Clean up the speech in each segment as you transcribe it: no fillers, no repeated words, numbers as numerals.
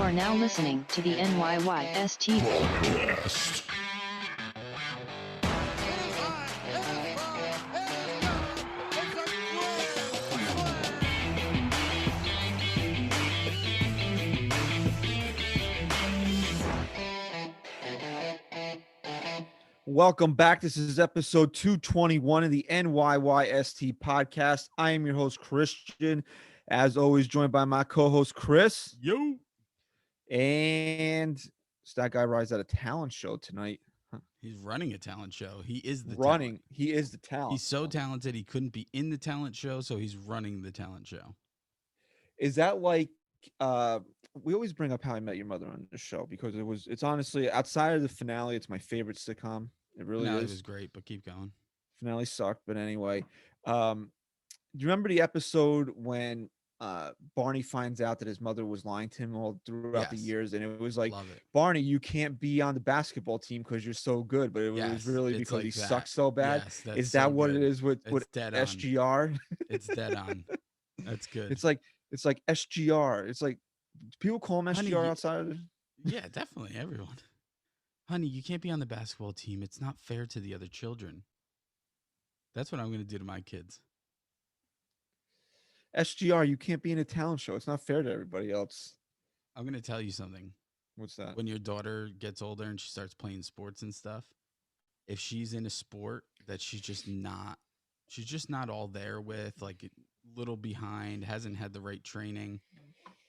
are now listening to the NYYST Podcast. Welcome back. This is episode 221 of the NYYST podcast. I am your host, Christian, as always, joined by my co-host, Chris. Yo. And that guy rides at a talent show tonight. He's running a talent show. He is the Running. talent. He is the talent. He's so talented he couldn't be in the talent show, so he's running the talent show. Is that like we always bring up How I Met Your Mother on the show because it's honestly outside of the finale, it's my favorite sitcom. It really Finale is. was great, but keep going. Finale sucked, but anyway. Do you remember the episode when Barney finds out that his mother was lying to him all throughout the Yes. years, and it was like, Love it. Barney, you can't be on the basketball team because you're so good, but it was Yes, really it's because like he that. sucks so bad. Yes, that's Is that so what good. it is with It's dead on. SGR? It's dead on. That's good. It's like SGR. It's like people call him Honey, SGR you- outside of Yeah, definitely. Everyone. Honey, you can't be on the basketball team. It's not fair to the other children. That's what I'm going to do to my kids. SGR. You can't be in a talent show. It's not fair to everybody else. I'm going to tell you something. What's that? When your daughter gets older and she starts playing sports and stuff, if she's in a sport that she's just not all there with, like a little behind, hasn't had the right training,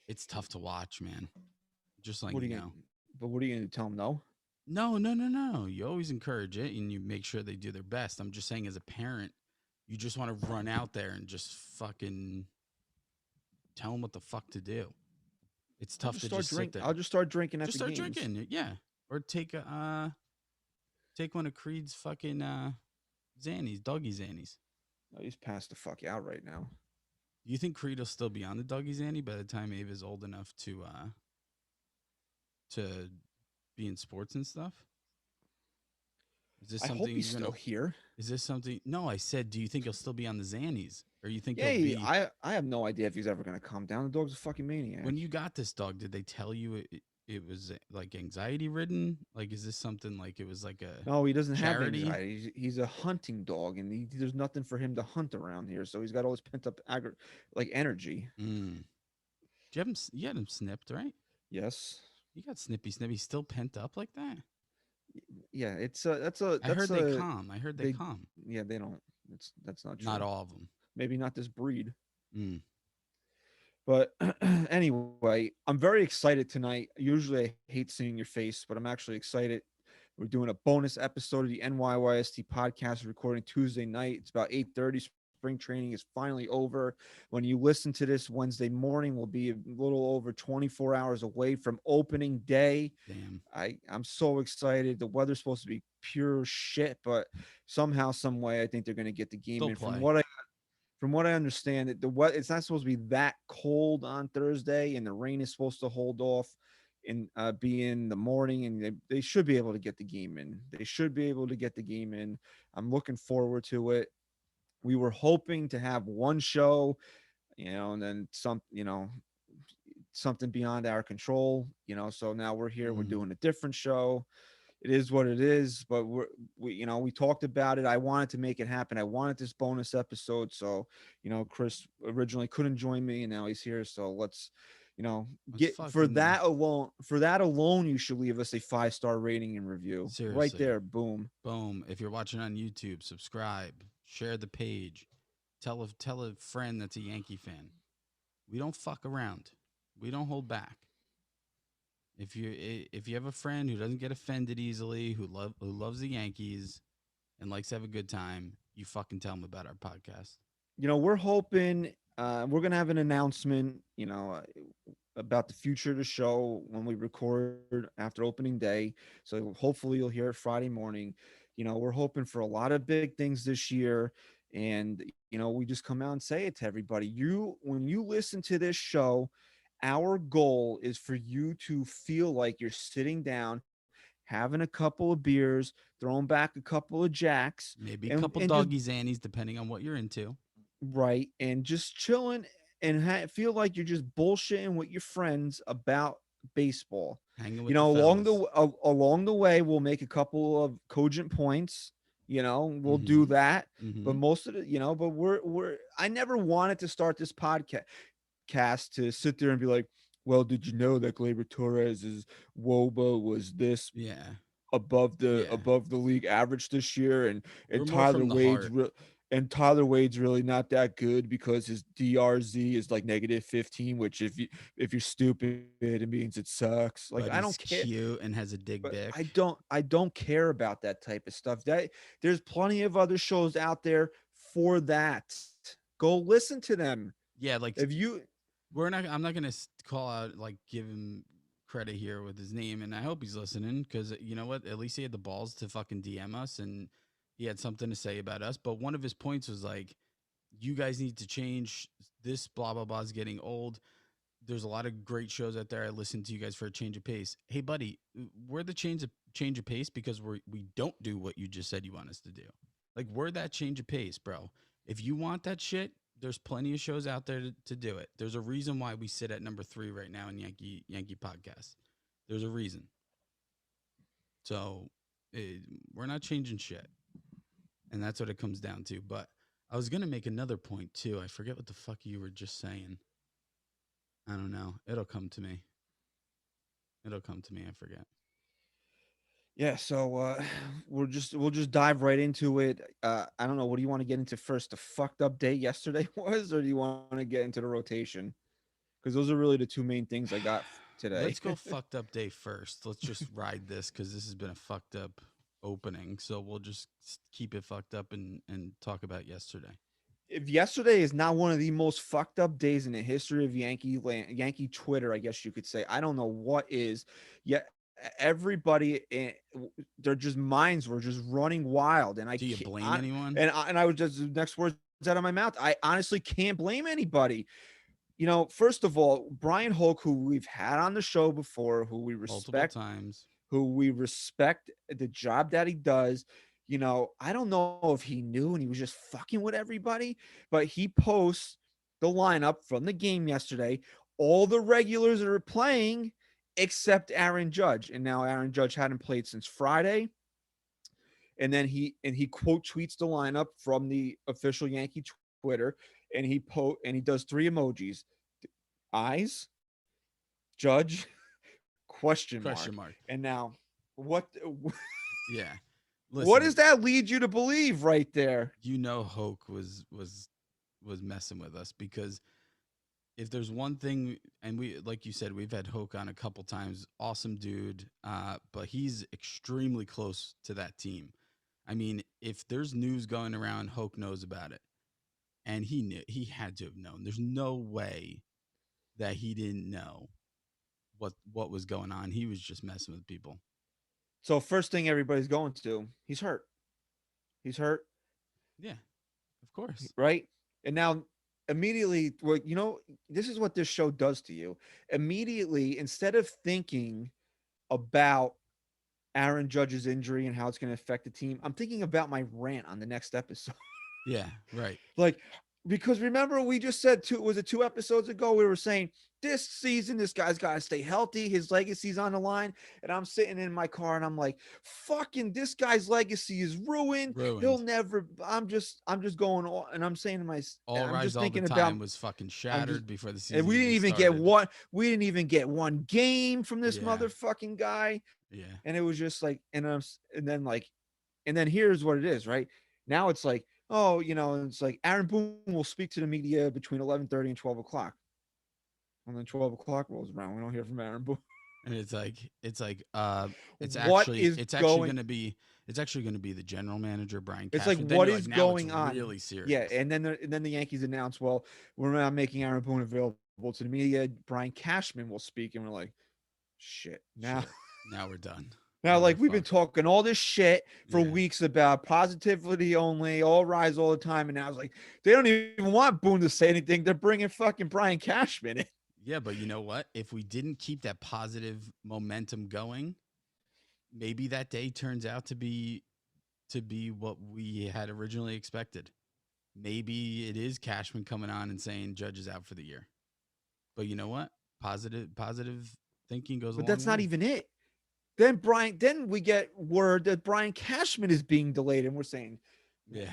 it's tough to watch, man. Just like What are you you know. gonna, but what are you going to tell them? No. No. You always encourage it and you make sure they do their best. I'm just saying, as a parent, you just want to run out there and just fucking tell them what the fuck to do. It's tough to just sit there. I'll just start drinking at Just the start games. drinking, yeah. Or take one of Creed's fucking Xannies, doggy Xannies. Oh, he's passed the fuck out right now. Do you think Creed will still be on the doggy Xanny by the time Ava's old enough to be in sports and stuff? Is this I something hope he's still here. Is this something? No, I said, do you think he'll still be on the Xannies, or you think Yeah, he'll be? I have no idea if he's ever going to calm down. The dog's a fucking maniac. When you got this dog, did they tell you it was like anxiety ridden? Like, is this something like it was like a? No, he doesn't charity? have anxiety. He's a hunting dog, and there's nothing for him to hunt around here. So he's got all this pent up energy. Mm. You had him snipped, right? Yes. You got snippy. He's still pent up like that. Yeah, it's I heard they calm. I heard they calm. Yeah, they don't. That's not true. Not all of them. Maybe not this breed. Mm. But anyway, I'm very excited tonight. Usually I hate seeing your face, but I'm actually excited. We're doing a bonus episode of the NYYST podcast, recording Tuesday night. It's about 8:30. Spring training is finally over. When you listen to this Wednesday morning, we'll be a little over 24 hours away from opening day. Damn. I'm so excited. The weather's supposed to be pure shit, but somehow, some way, I think they're going to get the game They'll in. play. From what I understand, it's not supposed to be that cold on Thursday, and the rain is supposed to hold off and be in the morning, and they should be able to get the game in. They should be able to get the game in. I'm looking forward to it. We were hoping to have one show, and then something beyond our control, so now we're here. We're doing a different show. It is what it is, but we talked about it. I wanted to make it happen. I wanted this bonus episode. So, Chris originally couldn't join me, and now he's here. So let's, for that alone, you should leave us a 5-star rating and review. Seriously. Right there. Boom. Boom. If you're watching on YouTube, subscribe, share the page, tell a friend that's a Yankee fan. We don't fuck around. We don't hold back. If you have a friend who doesn't get offended easily, who loves the Yankees and likes to have a good time, you fucking tell them about our podcast. We're hoping we're going to have an announcement, about the future of the show when we record after opening day. So hopefully you'll hear it Friday morning. We're hoping for a lot of big things this year. And, we just come out and say it to everybody. When you listen to this show, our goal is for you to feel like you're sitting down, having a couple of beers, throwing back a couple of jacks, maybe a couple doggy Xannies, depending on what you're into. Right. And just chilling and feel like you're just bullshitting with your friends about baseball. Hanging You with the know, fellas. along the way, we'll make a couple of cogent points. You know, we'll do Mm-hmm. that. But Mm-hmm. most of it, you know, but we're. I never wanted to start this podcast cast to sit there and be like, well, did you know that Gleyber Torres's WOBA was this Yeah. Yeah. above the league average this year, We're and more from the heart. Tyler Wade's really not that good because his DRZ is like -15, which if you're stupid, it means it sucks. Like But I don't he's care, cute and has a dig but dick. I don't care about that type of stuff. That there's plenty of other shows out there for that. Go listen to them. Yeah, like If you we're not. I'm not gonna call out like give him credit here with his name, and I hope he's listening because you know what? At least he had the balls to fucking DM us, and he had something to say about us. But one of his points was like, "You guys need to change. This blah blah blah is getting old. There's a lot of great shows out there. I listen to you guys for a change of pace. Hey, buddy, we're the change of pace because we don't do what you just said you want us to do. Like we're that change of pace, bro. If you want that shit, there's plenty of shows out there to do it. There's a reason why we sit at number 3 right now in Yankee podcasts. There's a reason. So we're not changing shit, and that's what it comes down to. But I was gonna make another point too. I forget what the fuck you were just saying. I don't know. It'll come to me. It'll come to me. I forget. Yeah, so we'll just dive right into it. I don't know. What do you want to get into first? The fucked up day yesterday was, or do you want to get into the rotation? Because those are really the two main things I got today. Let's go fucked up day first. Let's just ride this because this has been a fucked up opening. So we'll just keep it fucked up and talk about yesterday. If yesterday is not one of the most fucked up days in the history of Yankee Twitter, I guess you could say. I don't know what is. Yet everybody, their just minds were just running wild, and Do you blame anyone? I was just the next words out of my mouth. I honestly can't blame anybody. You know, first of all, Brian Hoke, who we've had on the show before, Multiple times. who we respect the job that he does. You know, I don't know if he knew and he was just fucking with everybody, but he posts the lineup from the game yesterday, all the regulars that are playing except Aaron Judge. And now Aaron Judge hadn't played since Friday. And then he quote tweets the lineup from the official Yankee Twitter, and he does 3 emojis: eyes, Judge, question mark. Question mark. And now what Yeah. what Listen, does that lead you to believe right there? you know Hoke was messing with us because if there's one thing, and we like you said, we've had Hoke on a couple times. Awesome dude, but he's extremely close to that team. I mean, if there's news going around, Hoke knows about it, and he had to have known. There's no way that he didn't know what was going on. He was just messing with people. So first thing everybody's going to, he's hurt. He's hurt, Yeah, of course. right? And now immediately, well, you know, this is what this show does to you. Immediately, instead of thinking about Aaron Judge's injury and how it's going to affect the team, I'm thinking about my rant on the next episode. Yeah, right. Like, because remember we just said was it 2 episodes ago, we were saying this season this guy's got to stay healthy, his legacy's on the line, and I'm sitting in my car and I'm like, fucking this guy's legacy is ruined. He'll Ruined. never. I'm just going on, and I'm saying to and All I'm Rise just All the thinking about. Time was fucking I'm just shattered before the and season even started. we didn't even get one game from this Yeah, motherfucking guy, yeah, and it was just like, and then here's what it is, right? Now it's like, oh, you know, it's like Aaron Boone will speak to the media between 11:30 and 12 o'clock. And then 12 o'clock rolls around. We don't hear from Aaron Boone. and it's like What is it's actually going? gonna be the general manager Brian It's like, Cashman. Then what you're like, is now it's going on? really serious. Yeah, and then the Yankees announce, well, we're not making Aaron Boone available to the media. Brian Cashman will speak, and we're like, shit. Now, Shit. Now we're done. now, Now we're like we've been fucked. talking all this shit for Yeah. weeks about positivity only, all rise all the time, and now it's like they don't even want Boone to say anything. They're bringing fucking Brian Cashman in. Yeah, but you know what? If we didn't keep that positive momentum going, maybe that day turns out to be what we had originally expected. Maybe it is Cashman coming on and saying Judge is out for the year. But you know what? Positive Thinking goes a But long that's not way. even it. Then we get word that Brian Cashman is being delayed, and we're saying, Yeah.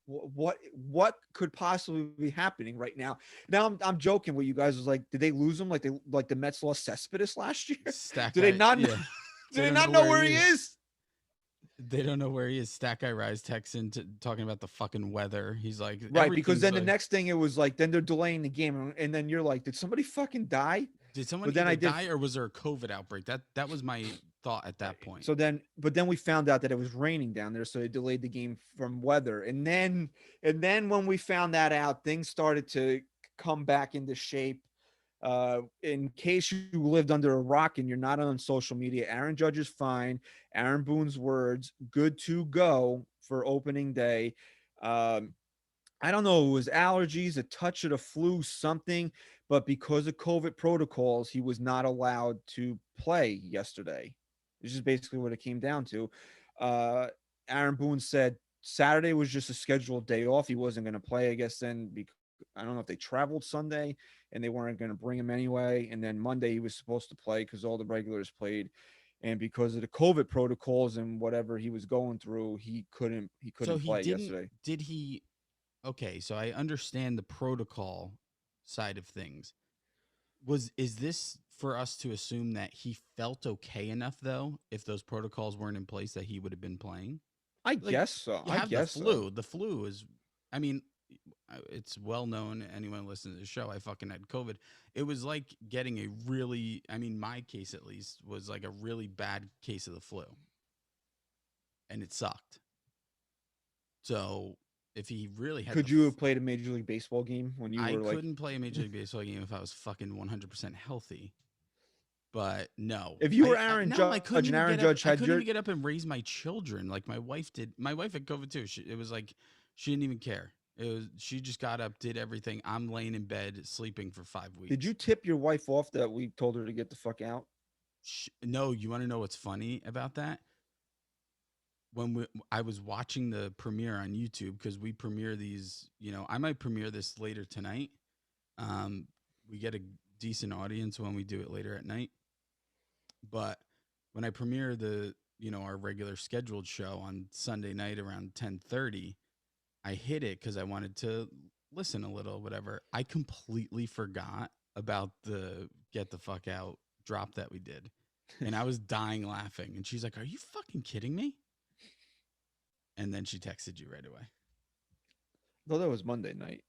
man, what could possibly be happening right now? Now I'm joking with you guys. Was like, did they lose him like the Mets lost Cespedes last year? Stack Do they guy, not? yeah. Do They they don't not know know where where he he is. is? They don't know where he is. Stack guy Rise texts into talking about the fucking weather. He's like, Right, because everything's then the like, next thing it was like, then they're delaying the game, and then you're like, did somebody fucking die? did someone But then I either did. die or was there a COVID outbreak? That was my thought at Right. that point. So then, but then we found out that it was raining down there, so they delayed the game from weather. And then when we found that out, things started to come back into shape. In case you lived under a rock and you're not on social media, Aaron Judge is fine. Aaron Boone's words, good to go for opening day. Um, I don't know, it was allergies, a touch of the flu, something, but because of COVID protocols, he was not allowed to play yesterday. This is basically what it came down to. Uh, Aaron Boone said Saturday was just a scheduled day off. He wasn't going to play, I guess, then. I don't know if they traveled Sunday and they weren't going to bring him anyway. And then Monday he was supposed to play because all the regulars played. And because of the COVID protocols and whatever he was going through, he So couldn't he play didn't, yesterday. did he, okay, so I understand the protocol side of things. Is this for us to assume that he felt okay enough though, if those protocols weren't in place, that he would have been playing? I Like, guess so. you I have the guess so. flu. The flu is, I mean, it's well known. Anyone listening to the show, I fucking had COVID. It was like getting a really, I mean, my case at least was like a really bad case of the flu, and it sucked. So if he really had Could you have played a Major League Baseball game when you I were like, couldn't play a Major League Baseball game if I was fucking 100% healthy. But no, if you were I Aaron no, I Judge couldn't and even Aaron get up. Judge I had couldn't your, even get up and raise my children like my wife did. My wife had COVID too. It was like she didn't even care. It was she just got up, did everything. I'm laying in bed sleeping for 5 weeks. did you tip your wife off that we told her to get the fuck out? No, you want to know what's funny about that? I was watching the premiere on YouTube because we premiere these. I might premiere this later tonight. Um, we get a decent audience when we do it later at night. But when I premiere our regular scheduled show on Sunday night around 10:30, I hit it because I wanted to listen a little, whatever. I completely forgot about the get the fuck out drop that we did. And I was dying laughing. And she's like, "Are you fucking kidding me?" And then she texted you right away. Though that was Monday night.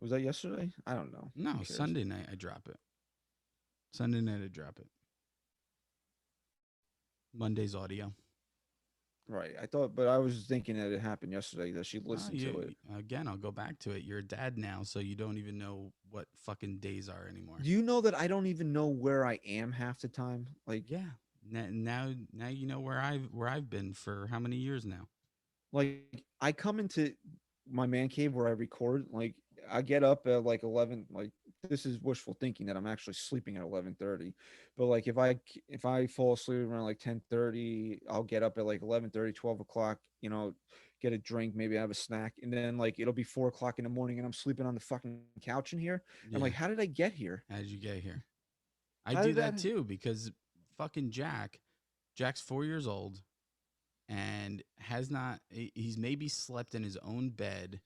Was that yesterday? I don't know. Who No, cares? Sunday night I drop it. Sunday night I drop it. Monday's audio. Right. I thought, but I was thinking that it happened yesterday that she No, listened to it. again, I'll go back to it. You're a dad now, so you don't even know what fucking days are anymore. Do you know that I don't even know where I am half the time? Like, Yeah. Now you know where I've been for how many years now. like I come into my man cave where I record, like I get up at like 11, like this is wishful thinking that I'm actually sleeping at 11:30. But like if I fall asleep around like 10:30, I'll get up at like 11:30, 12 o'clock, get a drink, maybe have a snack, and then like it'll be 4 o'clock in the morning and I'm sleeping on the fucking couch in here. I'm Yeah. like, how did I get here? How did you get here? I How do did that that too because fucking Jack's 4 years old and has not he's maybe slept in his own bed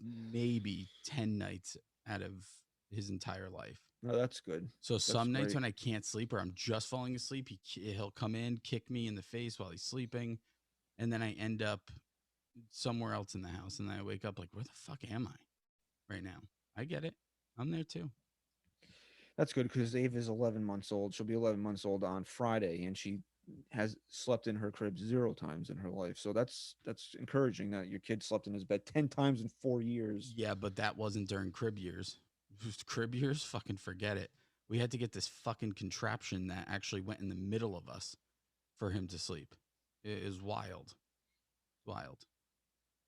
maybe 10 nights out of his entire life. No, that's good. So That's some nights great. when I can't sleep or I'm just falling asleep, he'll come in, kick me in the face while he's sleeping, and then I end up somewhere else in the house, and then I wake up like, where the fuck am I right now? I get it. I'm there too. That's good because Ava is 11 months old. She'll be 11 months old on Friday, and she has slept in her crib 0 times in her life. So that's encouraging that your kid slept in his bed 10 times in 4 years. Yeah, but that wasn't during crib years. Crib years, fucking forget it. We had to get this fucking contraption that actually went in the middle of us for him to sleep. It is wild. Wild.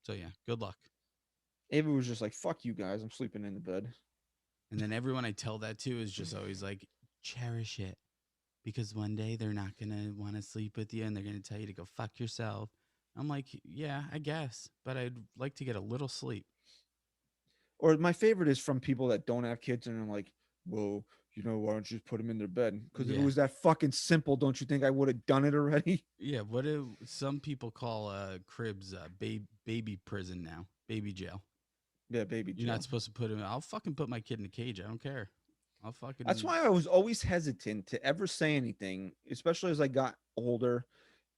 So yeah, good luck. Ava was just like, "Fuck you guys, I'm sleeping in the bed." And then everyone I tell that to is just always like, cherish it. Because one day they're not going to want to sleep with you and they're going to tell you to go fuck yourself. I'm like, yeah, I guess. But I'd like to get a little sleep. Or my favorite is from people that don't have kids and are like, "Well, why don't you just put them in their bed? Because if it Yeah. was that fucking simple, don't you think I would have done it already? Yeah, what do some people call cribs baby prison now, baby jail. Yeah, baby You're not Jill. supposed to put him. I'll fucking put my kid in a cage. I don't care. I'll That's fucking why I was always hesitant to ever say anything, especially as I got older,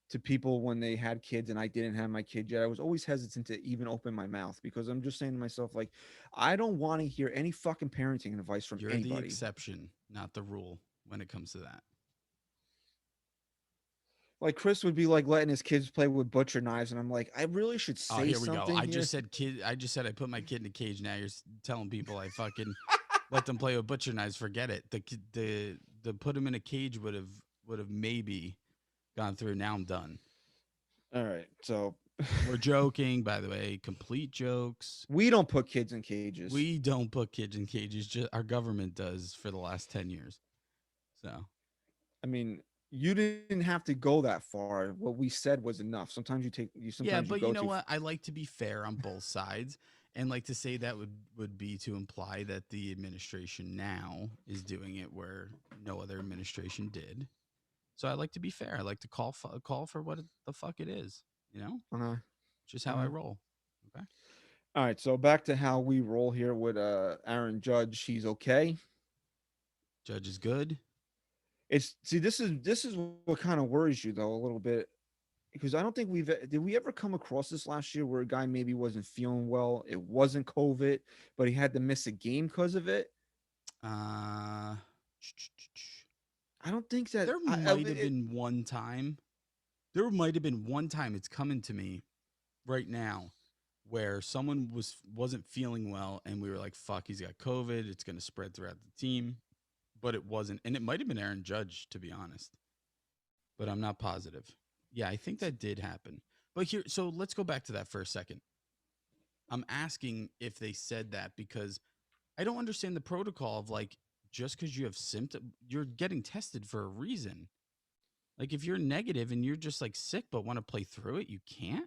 to people when they had kids and I didn't have my kid yet. I was always hesitant to even open my mouth because I'm just saying to myself, like, I don't want to hear any fucking parenting advice from you're the anybody. exception, not the rule when it comes to that. Like Chris would be like letting his kids play with butcher knives, and I'm like, I really should Oh, say here we go. something I here. just said kid. I just said I put my kid in a cage. Now you're telling people I fucking let them play with butcher knives. Forget it. The put him in a cage would have maybe gone through. Now I'm done. All right, so We're joking, by the way. Complete jokes. we don't put kids in cages. We don't put kids in cages. Just our government does for the last 10 years. So I mean, you didn't have to go that far. What we said was enough. Sometimes you take you yeah, sometimes you but go you know too. what? I like to be fair on both sides, and like to say that would be to imply that the administration now is doing it where no other administration did. So I like to be fair. I like to call for what the fuck it is. You know, Uh-huh. just how I Uh-huh. roll. Okay. All right, so back to how we roll here with Aaron Judge. He's okay. Judge is good. It's see, this is what kind of worries you though a little bit because I don't think did we ever come across this last year where a guy maybe wasn't feeling well. It wasn't COVID, but he had to miss a game because of it. Uh, I don't think that there might have been one time. There might have been one time. It's coming to me right now where someone wasn't feeling well and we were like, fuck, he's got COVID, it's going to spread throughout the team, but it wasn't. And it might have been Aaron Judge, to be honest, but I'm not positive. Yeah, I think that did happen. But here, so let's go back to that for a second. I'm asking if they said that because I don't understand the protocol of like, just because you have symptoms, you're getting tested for a reason. Like if you're negative and you're just like sick but want to play through it, you can't.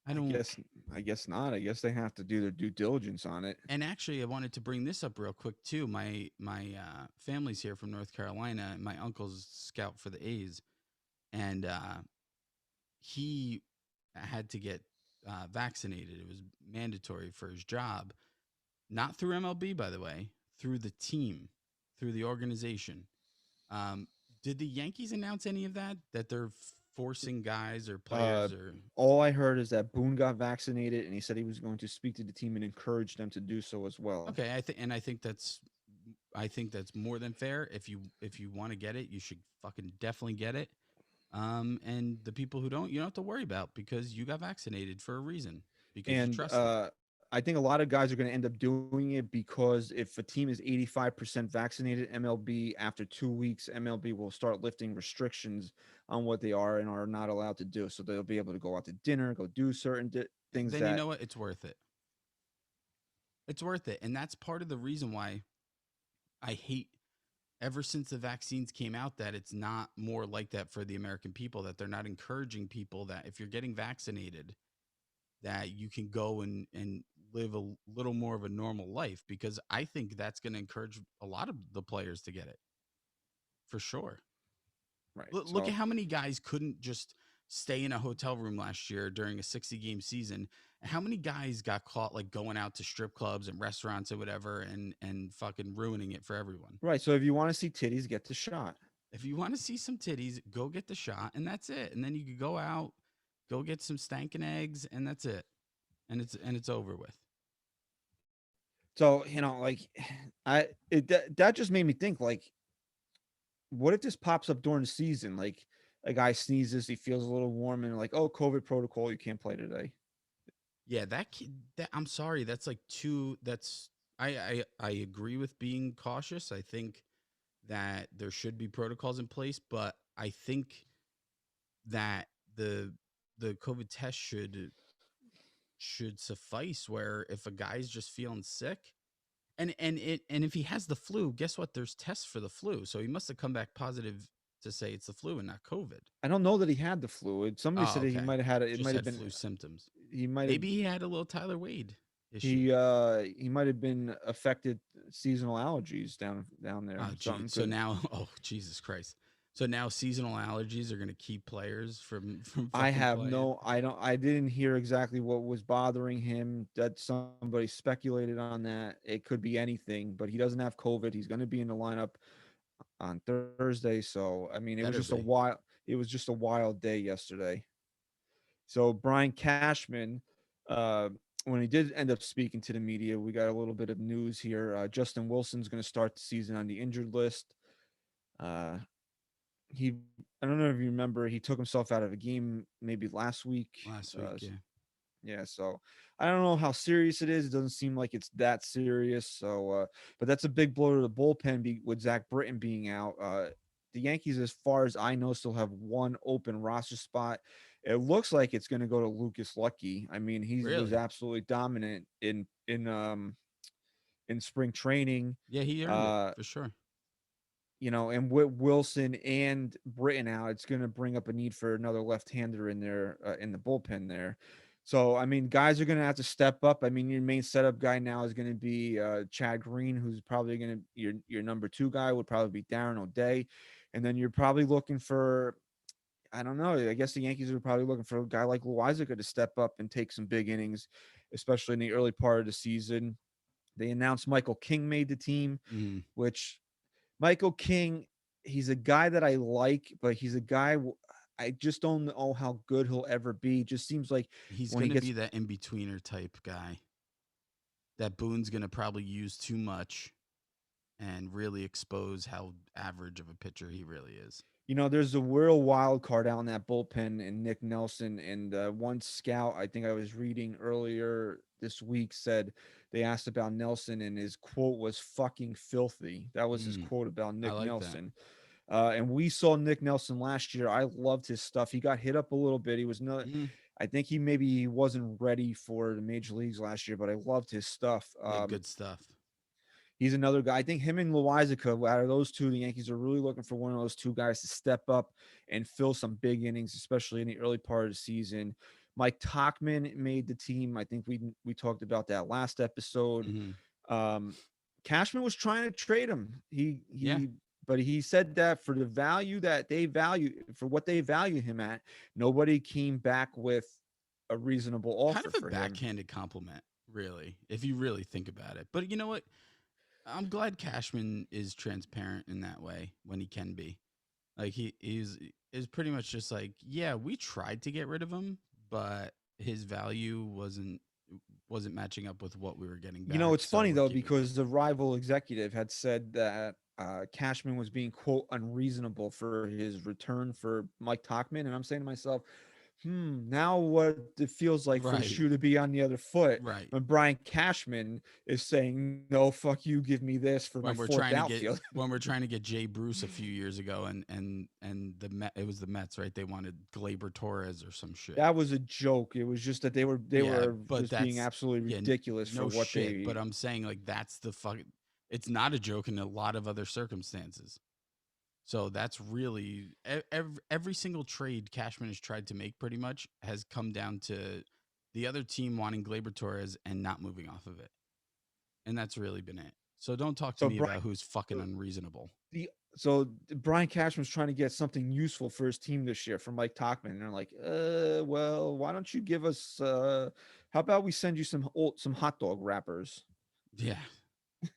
I I don't. guess I guess not. I guess they have to do their due diligence on it. And actually, I wanted to bring this up real quick too. My family's here from North Carolina. And my uncle's scout for the A's, and he had to get vaccinated. It was mandatory for his job, not through MLB, by the way, through the team, through the organization. Um, did the Yankees announce any of that? That they're forcing guys or Uh, players or all I heard is that Boone got vaccinated, and he said he was going to speak to the team and encourage them to do so as well. okay? I think that's more than fair. If you want to get it, you should fucking definitely get it. And the people who don't, you don't have to worry about because you got vaccinated for a reason because you And trust it. I think a lot of guys are going to end up doing it because if a team is 85% vaccinated, MLB after 2 weeks, MLB will start lifting restrictions on what they are and are not allowed to do. So they'll be able to go out to dinner, go do certain things Then you that know what? It's worth it. It's worth it, and that's part of the reason why I hate ever since the vaccines came out that it's not more like that for the American people, that they're not encouraging people that if you're getting vaccinated that you can go and live a little more of a normal life, because I think that's going to encourage a lot of the players to get it for sure. right. Look at So how many guys couldn't just stay in a hotel room last year during a 60-game season. How many guys got caught like going out to strip clubs and restaurants or whatever and fucking ruining it for everyone. right. So if you want to see titties, get the shot. If you want to see some titties, go get the shot and that's it. And then you could go out, go get some stankin' eggs and that's it. And it's over with. So like that just made me think like, what if this pops up during the season? Like a guy sneezes, he feels a little warm, and like, oh, COVID protocol, you can't play today. Yeah, that I'm sorry, that's like too that's I agree with being cautious. I think that there should be protocols in place, but I think that the COVID test should suffice where if a guy's just feeling sick and if he has the flu, guess what? There's tests for the flu. So he must have come back positive to say it's the flu and not COVID. I don't know that he had the flu. Somebody Oh, said that he okay. might have had it. It Just might have had been flu symptoms. he might have. Maybe he had a little Tyler Wade. issue. He might have been affected seasonal allergies down there. Oh, gee. Something So could. now, oh Jesus Christ. So now seasonal allergies are going to keep players from I fucking have playing. no. I don't. I didn't hear exactly what was bothering him. That somebody speculated on that. It could be anything, but he doesn't have COVID. He's going to be in the lineup on Thursday. So I mean, Better be. It was just a wild day yesterday. So Brian Cashman, uh, when he did end up speaking to the media, we got a little bit of news here. Justin Wilson's going to start the season on the injured list. Uh, he, I don't know if you remember, he took himself out of a game maybe last week. Last Uh, week, yeah. yeah, so I don't know how serious it is. It doesn't seem like it's that serious. So, but that's a big blow to the bullpen with Zach Britton being out. The Yankees, as far as I know, still have one open roster spot. It looks like it's going to go to Lucas Lucky. I mean, he was Really? absolutely dominant in spring training. Yeah, he earned it Uh, for sure. and with Wilson and Britton out, it's going to bring up a need for another left-hander in there in the bullpen there. So, I mean, guys are going to have to step up. I mean, your main setup guy now is going to be Chad Green, who's probably going to your number two guy would probably be Darren O'Day, and then you're probably looking for. I don't know. I guess the Yankees are probably looking for a guy like Loizaga to step up and take some big innings, especially in the early part of the season. They announced Michael King made the team, Mm. which Michael King, he's a guy that I like, but he's a guy I just don't know how good he'll ever be. Just seems like He's when going he to gets, be that in betweener type guy that Boone's going to probably use too much and really expose how average of a pitcher he really is. there's a real wild card out in that bullpen and Nick Nelson. And one scout I think I was reading earlier this week said they asked about Nelson and his quote was fucking filthy. That was his Mm. quote about I Nick like that. Nelson. And we saw Nick Nelson last year. I loved his stuff. He got hit up a little bit. He was not. Mm. I think he wasn't ready for the major leagues last year, but I loved his stuff. Yeah, good stuff. He's another guy. I think him and Loizaga, out of those two, the Yankees are really looking for one of those two guys to step up and fill some big innings, especially in the early part of the season. Mike Tachman made the team. I think we talked about that last episode. Hmm. Um, Cashman was trying to trade him. Yeah. But he said that for the value that they value, for what they value him at, nobody came back with a reasonable Kind offer of a for him. backhanded compliment, really, if you really think about it. But you know what? I'm glad Cashman is transparent in that way when he can be. Like is pretty much just like, yeah, we tried to get rid of him, but his value wasn't matching up with what we were getting back. It's So funny we're though keeping him. because the rival executive had said that Cashman was being quote unreasonable for his return for Mike Tachman, and I'm saying to myself, now what it feels like for the Right. shoe to be on the other foot Right. when Brian Cashman is saying, no, fuck you, give me this for my fourth outfield. When we're trying to get Jay Bruce a few years ago, and it was the Mets, right? They wanted Glaber Torres or some shit. That was a joke. It was just that they Yeah, were but just being that's absolutely yeah, ridiculous for no what shit. But they. I'm saying like that's the fuck. It's not a joke in a lot of other circumstances. So that's really every single trade Cashman has tried to make pretty much has come down to the other team wanting Glaber Torres and not moving off of it. And that's really been it. So don't talk to So me Brian, about who's fucking unreasonable. the so Brian Cashman's trying to get something useful for his team this year from Mike Tachman, and they're like, well, why don't you give us? How about we send you some hot dog wrappers? Yeah,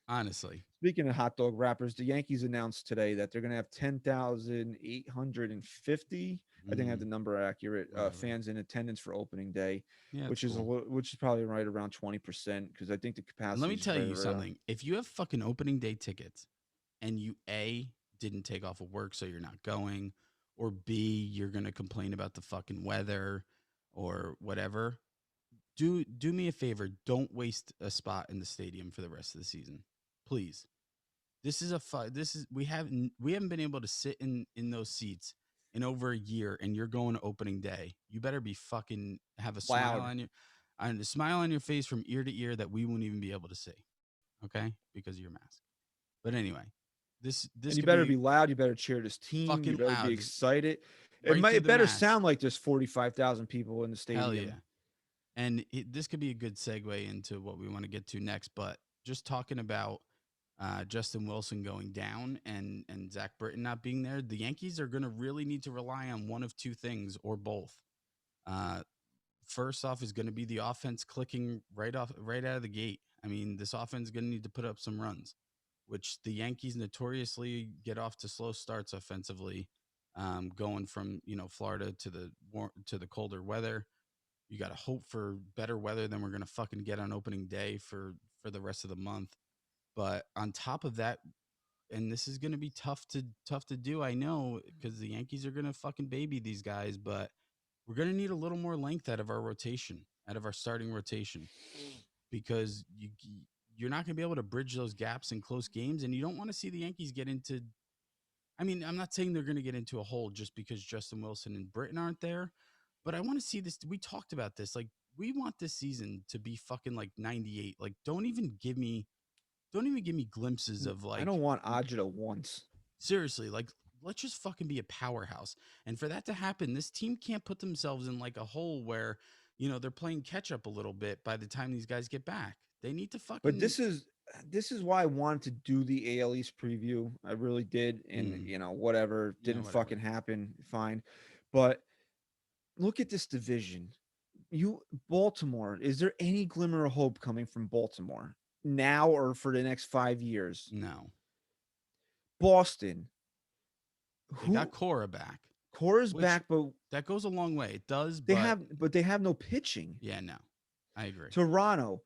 honestly. Speaking of hot dog wrappers, the Yankees announced today that they're going to have 10,850. I think I have Mm, the number accurate. whatever. Fans in attendance for opening day, Yeah, it's cool. which is probably right around 20% because I think the And let capacity me is tell right you around. something. If you have fucking opening day tickets and you A, didn't take off of work so you're not going, or B, you're gonna complain about the fucking weather or whatever, do me a favor, don't waste a spot in the stadium for the rest of the season. Please. This is we haven't been able to sit in those seats in over a year, and you're going to opening day. You better be fucking have a smile Loud. on your and a smile on your face from ear to ear that we won't even be able to see. Okay? Because of your mask. But anyway, And this you could better be be loud. You better cheer this team. You fucking better be loud. excited. Right through It the better mask. sound like there's 45,000 people in the Hell yeah. stadium. And this could be a good segue into what we want to get to next. But just talking about Justin Wilson going down and Zach Britton not being there, the Yankees are going to really need to rely on one of two things or both. Uh, First off is going to be the offense clicking right out of the gate. I mean, this offense is going to need to put up some runs, which the Yankees notoriously get off to slow starts offensively, going from Florida to the colder weather. You got to hope for better weather than we're going to fucking get on opening day for the rest of the month. But on top of that, and this is going to be tough to do, I know, because the Yankees are going to fucking baby these guys, but we're going to need a little more length out of our rotation, out of our starting rotation, because you're not going to be able to bridge those gaps in close games, and you don't want to see the Yankees get into. I mean, I'm not saying they're going to get into a hole just because Justin Wilson and Britton aren't there, but I want to see this. We talked about this. Like, we want this season to be fucking like 98. Like, don't even give me glimpses of I like don't want Ajita once. seriously, like let's just fucking be a powerhouse. And for that to happen, this team can't put themselves in like a hole where, they're playing catch up a little bit by the time these guys get back. They need to But fucking this is why I wanted to do the AL East preview. I really did, and whatever didn't whatever. fucking happen. Fine, but look at this division. You Baltimore. Is there any glimmer of hope coming from Baltimore now or for the next 5 years? No. Boston. They got Who Cora back, Cora's which back, but that goes a long way. It does, they but have no pitching. yeah, no. I agree. Toronto,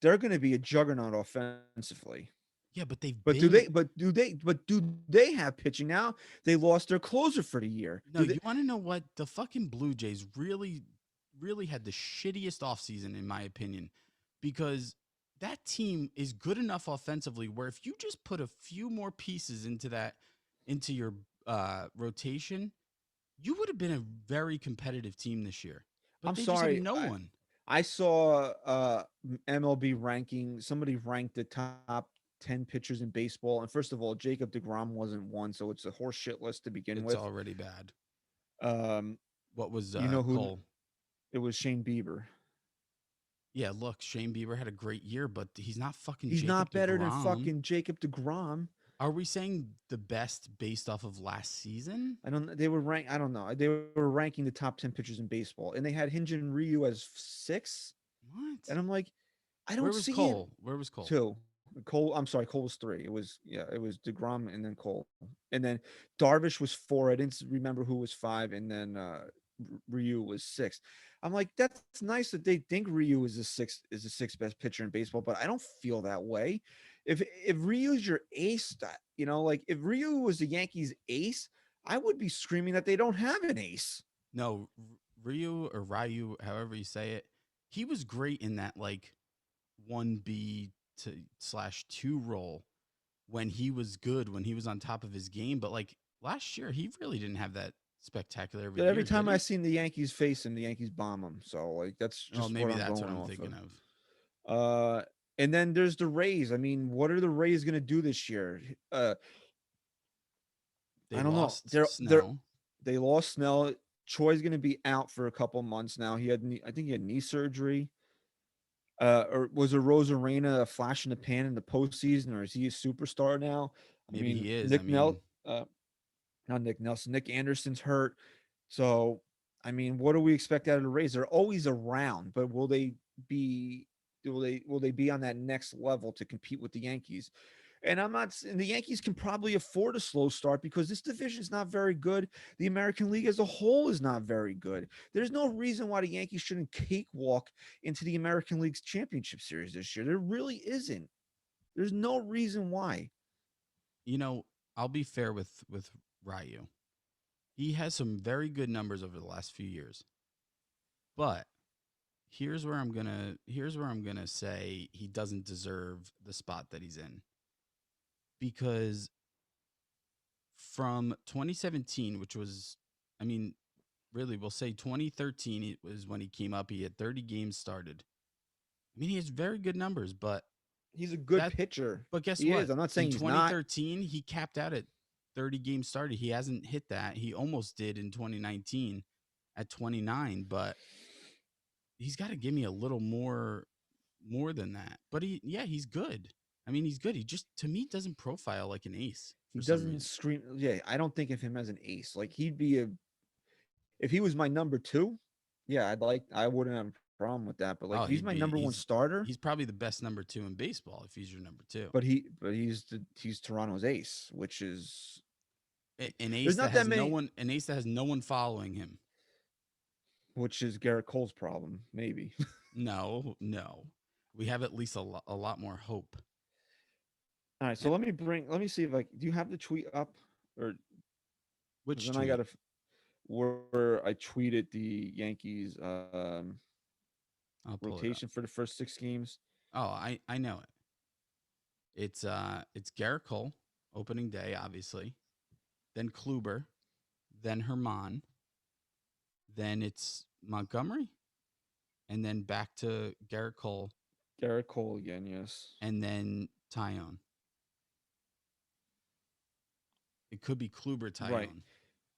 they're going to be a juggernaut offensively. Yeah, but they've But do been they? Do they have pitching now? They lost their closer for the year. No, you want to know what? The fucking Blue Jays really, really had the shittiest offseason, in my opinion, because that team is good enough offensively where if you just put a few more pieces into your rotation, you would have been a very competitive team this year. But I'm they just have sorry. no one. I saw MLB ranking. Somebody ranked the top 10 pitchers in baseball, and first of all, Jacob DeGrom wasn't one, so it's a horse shit list to begin It's with. already bad. Um, What was you know who? Cole? It was Shane Bieber. Yeah, look, Shane Bieber had a great year, but he's not fucking He's Jacob not better than DeGrom. fucking Jacob DeGrom. Are we saying the best based off of last season? I don't. They were ranked. I don't know. They were ranking the top 10 pitchers in baseball, and they had Hyunjin Ryu as 6. What? And I'm like, I Where don't was see it. Cole? Where was Cole? 2. Cole. I'm sorry, Cole was 3. It was Degrom and then Cole, and then Darvish was 4. I didn't remember who was 5, and then Ryu was 6. I'm like, that's nice that they think Ryu is the sixth best pitcher in baseball, but I don't feel that way. If Ryu's your ace, like if Ryu was the Yankees ace, I would be screaming that they don't have an ace. No, Ryu or Ryu, however you say it, he was great in that like 1B to /2 role when he was good, when he was on top of his game. But like last year, he really didn't have that spectacular of a But every year, time did I he? seen the Yankees face him, the Yankees bomb him. So like that's Oh, just what maybe I'm that's what going I'm off of. thinking of. Uh, and then there's the Rays. I mean, what are the Rays going to do this year? They I don't know. lost They're Snell. they lost Snell. Troy's going to be out for a couple months now. I think he had knee surgery. Or was a Rosarena a flash in the pan in the postseason, or is he a superstar now? I Maybe mean, he is. I mean, Not Nick Nelson. Nick Anderson's hurt. So, I mean, what do we expect out of the Rays? They're always around, but be will they be on that next level to compete with the Yankees? And the Yankees can probably afford a slow start because this division is not very good. The American League as a whole is not very good. There's no reason why the Yankees shouldn't cakewalk into the American League's championship series this year. There really isn't. There's no reason why. I'll be fair with Ryu. He has some very good numbers over the last few years. But here's where I'm gonna say he doesn't deserve the spot that he's in. Because from 2017, which was, I mean, really, we'll say 2013 it was when he came up. He had 30 games started. I mean, he has very good numbers, but He's a good that pitcher. but guess He what? is. I'm not In saying he's not. 2013, he capped out at 30 games started. He hasn't hit that. He almost did in 2019 at 29, but he's got to give me a little more than that. But he's good. I mean, he's good. He just to me doesn't profile like an ace He for some doesn't reason. scream. Yeah, I don't think of him as an ace. Like he'd be a if he was my number two. Yeah, I wouldn't have a problem with that. But like Oh, if he's my number one starter, he's probably the best number 2 in baseball if he's your number 2. he's Toronto's ace, which is An there's ace that not that has many. no one following him. Which is Garrett Cole's problem, maybe. No, no. We have at least a lot more hope. All right, Eh, so let me see if I do you have the tweet up or because Which then I got tweet? to where I tweeted the Yankees I'll pull it up. rotation for the first 6 games. Oh, I know it. It's Garrett Cole opening day, obviously. Then Kluber, then Herman, then it's Montgomery, and then back to Garrett Cole, Garrett Cole again, yes. and then Tyone. It could be Kluber Right. Tyone.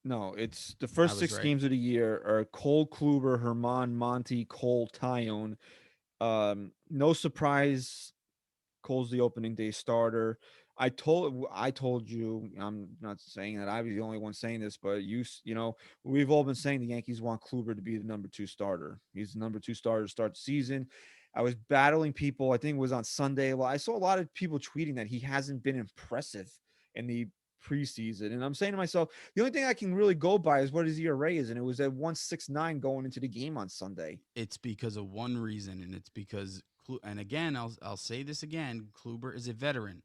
No, it's the I first was six right. games of the year are Cole, Kluber, Herman, Monty, Cole, Tyone. No surprise Cole's the opening day starter. I told you. I'm not saying that I was the only one saying this, but you know we've all been saying the Yankees want Kluber to be the number two starter. He's the number two starter to start the season. I was battling people. I think it was on Sunday. Well, I saw a lot of people tweeting that he hasn't been impressive in the preseason, and I'm saying to myself, the only thing I can really go by is what his ERA is, and it was at 1.69 going into the game on Sunday. It's because of one reason, and it's because and again, I'll say this again: Kluber is a veteran.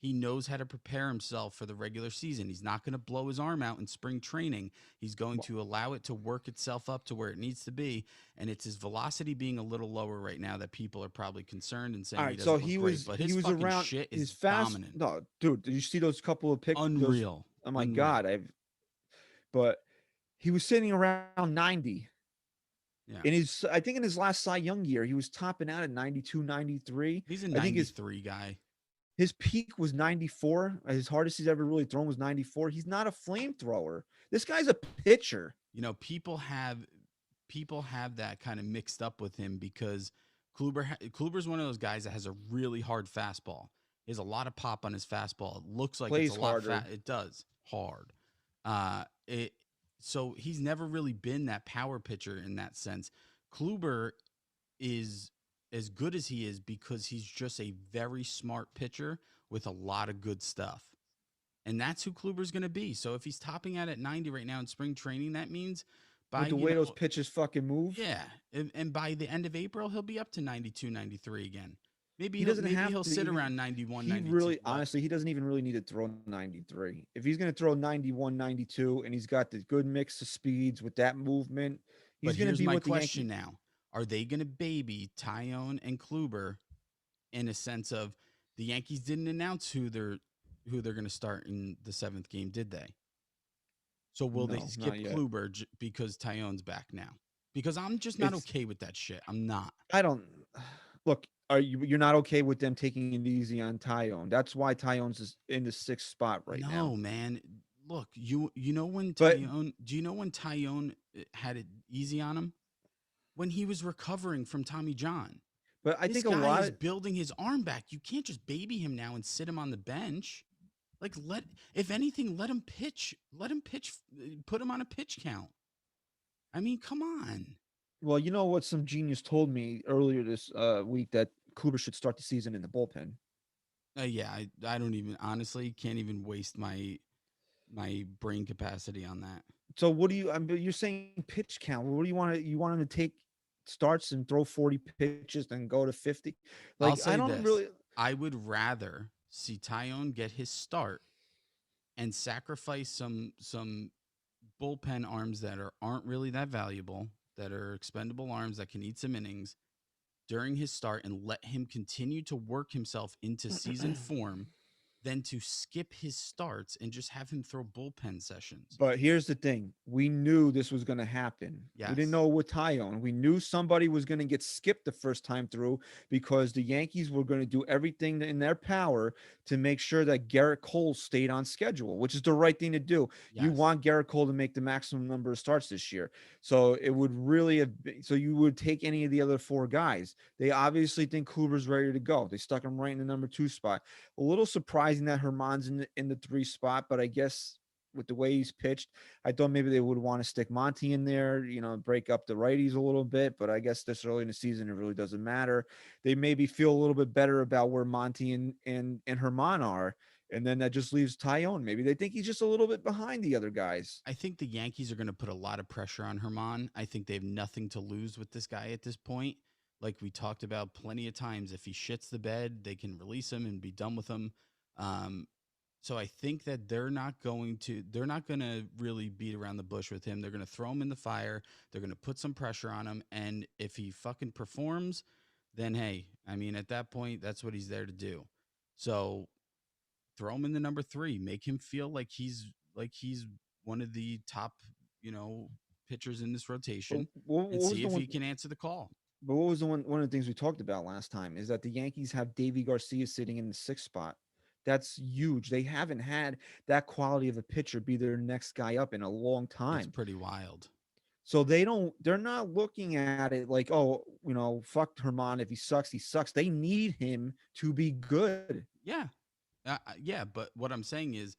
He knows how to prepare himself for the regular season. He's not going to blow his arm out in spring training. He's going to allow it to work itself up to where it needs to be. And it's his velocity being a little lower right now that people are probably concerned and All saying he right, so doesn't look great. But he his was fucking around shit his is fast. dominant, No, dude, did you see those couple of pick those? unreal, Oh my god, unreal. I've. But he was sitting around 90. Yeah, In his, I think in his last Cy Young year, he was topping out at 92, 93. he's a I think 93 guy. his peak was 94. His hardest he's ever really thrown was 94. He's not a flamethrower. This guy's a pitcher. You know, people have that kind of mixed up with him because Kluber's one of those guys that has a really hard fastball. He has a lot of pop on his fastball. It looks like it's a Plays lot fat. harder. It does hard. It so he's never really been that power pitcher in that sense. Kluber is as good as he is because he's just a very smart pitcher with a lot of good stuff. And that's who Kluber's going to be. So if he's topping out at 90 right now in spring training, that means by, With the way those pitches fucking move, yeah, and by the end of April, he'll be up to 92, 93 again. he doesn't Maybe have he'll to sit even. around 91, He 92. really, But honestly, he doesn't even really need to throw 93. If he's going to throw 91, 92, and he's got the good mix of speeds with that movement, but he's going to here's be my what the question Yankee. now. Are they going to baby Tyone and Kluber in a sense of the Yankees didn't announce who they're going to start in the 7th game, did they? So will they No, not skip yet. Kluber because Tyone's back now? Because I'm just not It's okay with that shit. I'm not. I don't look. Are you're not okay with them taking it easy on Tyone? That's why Tyone's is in the sixth spot right now. No, man. Look, you know when But Tyone? Do you know when Tyone had it easy on him? When he was recovering from Tommy John. I This think a guy lot is of building his arm back. You can't just baby him now and sit him on the bench. Like if anything, let him pitch. Let him pitch. Put him on a pitch count. I mean, come on. well, you know what some genius told me earlier this week that Kluber should start the season in the bullpen. Yeah, I don't even honestly can't even waste my brain capacity on that. So what do you? You're saying pitch count. What do you want? You want him to take starts and throw 40 pitches, then go to 50? I'll Like I say don't this: really. I would rather see Tyone get his start and sacrifice some bullpen arms that aren't really that valuable, that are expendable arms that can eat some innings during his start, and let him continue to work himself into season form than to skip his starts and just have him throw bullpen sessions. But here's the thing. We knew this was going to happen. We didn't Yes. know with Tyone. We knew somebody was going to get skipped the first time through because the Yankees were going to do everything in their power to make sure that Garrett Cole stayed on schedule, which is the right thing to do. You Yes. want Garrett Cole to make the maximum number of starts this year. So it would really have been, so you would take any of the other four guys. They obviously think Kluber's ready to go. They stuck him right in the number 2 spot. A little surprising that Herman's in the 3 spot, but I guess with the way he's pitched, I thought maybe they would want to stick Monty in there, break up the righties a little bit. But I guess this early in the season, it really doesn't matter. They maybe feel a little bit better about where Monty and Herman are, and then that just leaves Tyone. Maybe they think he's just a little bit behind the other guys. I think the Yankees are going to put a lot of pressure on Herman. I think they have nothing to lose with this guy at this point. Like we talked about plenty of times, if he shits the bed, they can release him and be done with him. Um, so I think that they're not going to really beat around the bush with him. They're going to throw him in the fire. They're going to put some pressure on him. And if he fucking performs, then hey, I mean, at that point, that's what he's there to do. So throw him in the number 3, make him feel like he's one of the top, you know, pitchers in this But rotation and what was see the if one? he can answer the call. But what was the one of the things we talked about last time is that the Yankees have Davy Garcia sitting in the 6th spot. That's huge. They haven't had that quality of a pitcher be their next guy up in a long It's time. pretty wild. So they're not looking at it like, oh, fuck Herman. If he sucks, he sucks. They need him to be good. Yeah. Yeah, but what I'm saying is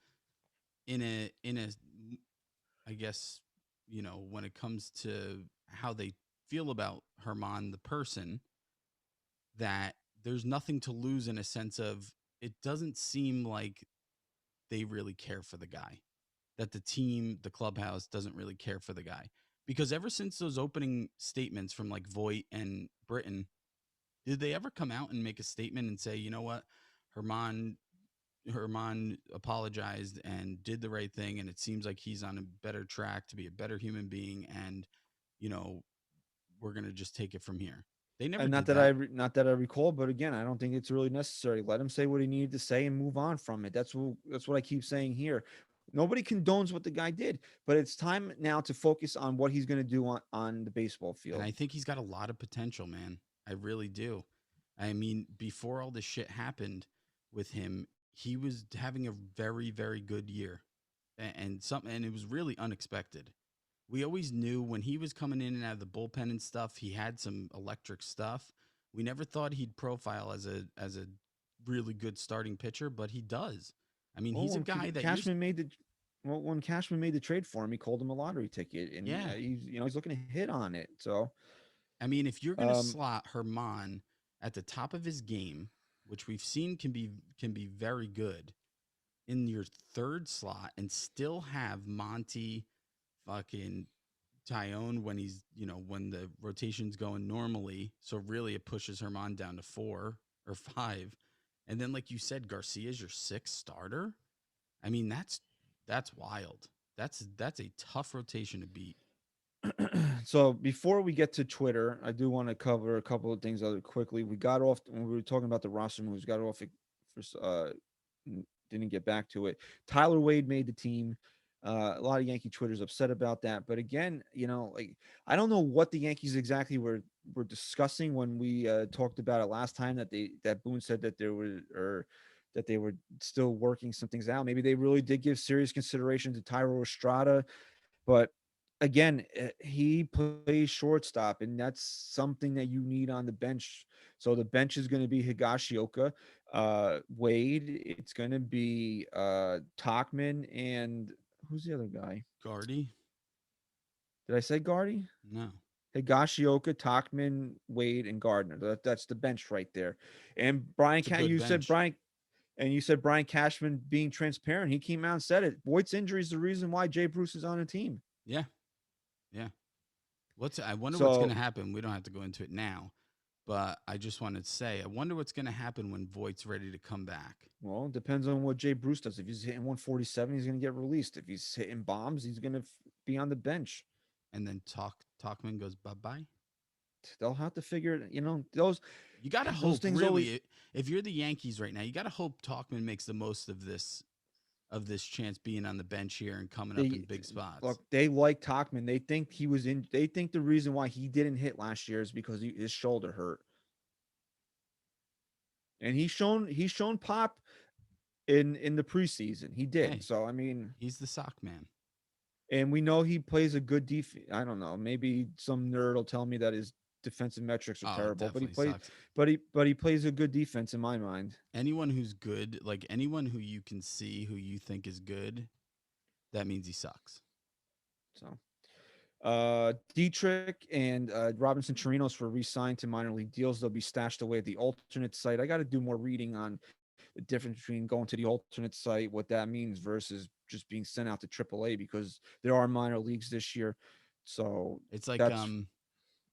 in a I guess, you know, when it comes to how they feel about Herman the person, that there's nothing to lose in a sense of it doesn't seem like they really care for the guy. That the team, the clubhouse doesn't really care for the guy. Because ever since those opening statements from like Voight and Britton, did they ever come out and make a statement and say, you know what, Herman Herman apologized and did the right thing, and it seems like he's on a better track to be a better human being, and you know we're gonna just take it from here. They never And did that, not that I recall, but again, I don't think it's really necessary. Let him say what he needed to say and move on from it. That's what I keep saying here. Nobody condones what the guy did, but it's time now to focus on what he's going to do on the baseball and field. I think he's got a lot of potential, man. I really do. I mean, before all this shit happened with him, he was having a very, very good year, and it was really unexpected. We always knew when he was coming in and out of the bullpen and stuff, he had some electric stuff. We never thought he'd profile as a really good starting pitcher, but he does. I mean, Well, he's a guy that you're When Cashman made the trade for him, he called him a lottery ticket, and yeah. he's looking to hit on it. So, I mean, if you're going to um, slot Herman at the top of his game, which we've seen can be very good in your third slot and still have Monty fucking Tyone when he's, you know, when the rotation's going normally. So really it pushes Herman down to 4 or 5. And then like you said, Garcia's your 6th starter. I mean, that's wild. That's a tough rotation to beat. so before we get to Twitter, I do want to cover a couple of things other quickly. We got off when we were talking about the roster moves. Got off it for didn't get back to it. Tyler Wade made the team. A lot of Yankee Twitter's upset about that, but again, like I don't know what the Yankees exactly were discussing when we talked about it last time that Boone said that there were or that they were still working some things out. Maybe they really did give serious consideration to Tyro Estrada, but again, he plays shortstop, and that's something that you need on the bench. So the bench is going to be Higashioka, Wade. It's going to be Talkman, and who's the other guy? Guardy? Did I say Guardy? No. Higashioka, Talkman, Wade, and Gardner. That's the bench right there. And It's a good bench. You said Brian Cashman being transparent. He came out and said it. Voight's injury is the reason why Jay Bruce is on the team. Yeah. Yeah. I wonder what's going to So happen. We don't have to go into it now, but I just wanted to say, I wonder what's going to happen when Voight's ready to come back. Well, it depends on what Jay Bruce does. If he's hitting 147, he's going to get released. If he's hitting bombs, he's going to be on the bench. And then Talkman goes bye bye. They'll have to figure it. Those You got to those hope, things always. really. if you're the Yankees right now, you got to hope Talkman makes the most of this chance being on the bench here and coming up in They big spots. look, they like Talkman. They think he was in. They think the reason why he didn't hit last year is because his shoulder hurt, and he's shown pop in the preseason. He did. Hey, So I mean, he's the sock man. and we know he plays a good defense. I don't know. Maybe some nerd will tell me that his defensive metrics are Oh, it terrible, but he definitely plays. sucks. But he plays a good defense in my mind. Anyone who's good, like anyone who you can see who you think is good, that means he sucks. So Dietrich and Robinson Chirinos were re-signed to minor league deals. They'll be stashed away at the alternate site. I got to do more reading on the difference between going to the alternate site, what that means versus just being sent out to AAA because there are minor leagues this year. So It's like that's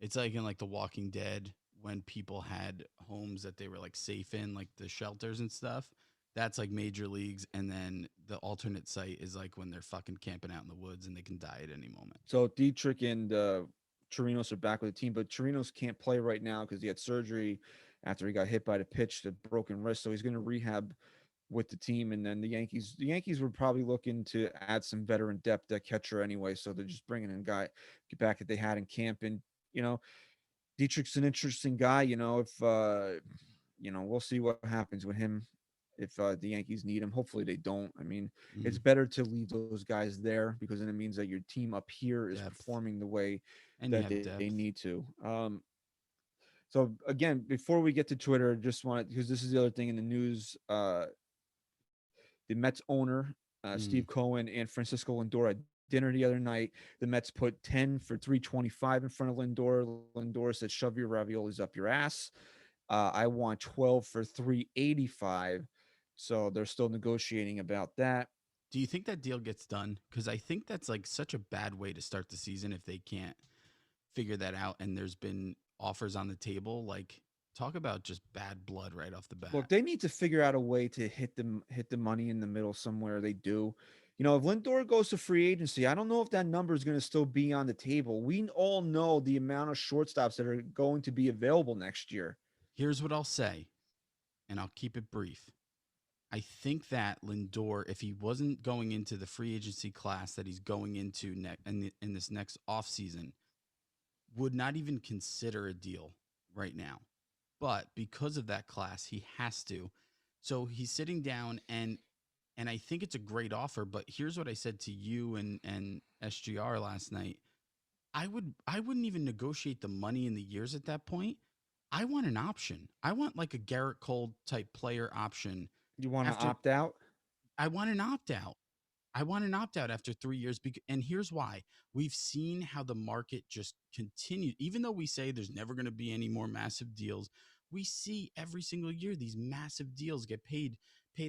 it's like in like The Walking Dead when people had homes that they were like safe in, like the shelters and stuff. That's like major leagues, and then the alternate site is like when they're fucking camping out in the woods and they can die at any moment. so Dietrich and Chirinos are back with the team, but Chirinos can't play right now because he had surgery after he got hit by the pitch, the broken wrist. So he's going to rehab with the team. And then the Yankees were probably looking to add some veteran depth at catcher anyway. So they're just bringing in a guy get back that they had in camp. And, you know, Dietrich's an interesting guy, if, we'll see what happens with him if the Yankees need him. Hopefully they don't. I mean, it's Mhm. better to leave those guys there because then it means that your team up here is Depth, performing the way and you that have they depth. need to. So again, before we get to Twitter, just want because this is the other thing in the news. The Mets owner, Mm. Steve Cohen, and Francisco Lindor at dinner the other night. The Mets put 10 for 325 in front of Lindor. Lindor said, "Shove your raviolis up your ass." I want 12 for 385. So they're still negotiating about that. Do you think that deal gets done? Because I think that's like such a bad way to start the season if they can't figure that out. And there's been offers on the table. Like, talk about just bad blood right off the Look, bat. they need to figure out a way to hit the money in the middle somewhere. They do. If Lindor goes to free agency, I don't know if that number is going to still be on the table. We all know the amount of shortstops that are going to be available next year. Here's what I'll say, and I'll keep it brief. I think that Lindor, if he wasn't going into the free agency class that he's going into in this next offseason, would not even consider a deal right now. But because of that class, he has to. So he's sitting down and I think it's a great offer, but here's what I said to you and SGR last night. I wouldn't even negotiate the money in the years at that point. I want an option. I want like a Garrett Cole type player option You want to after opt out? I want an opt out. I want an opt out after 3 years. And here's why. We've seen how the market just continued. Even though we say there's never going to be any more massive deals, we see every single year these massive deals get paid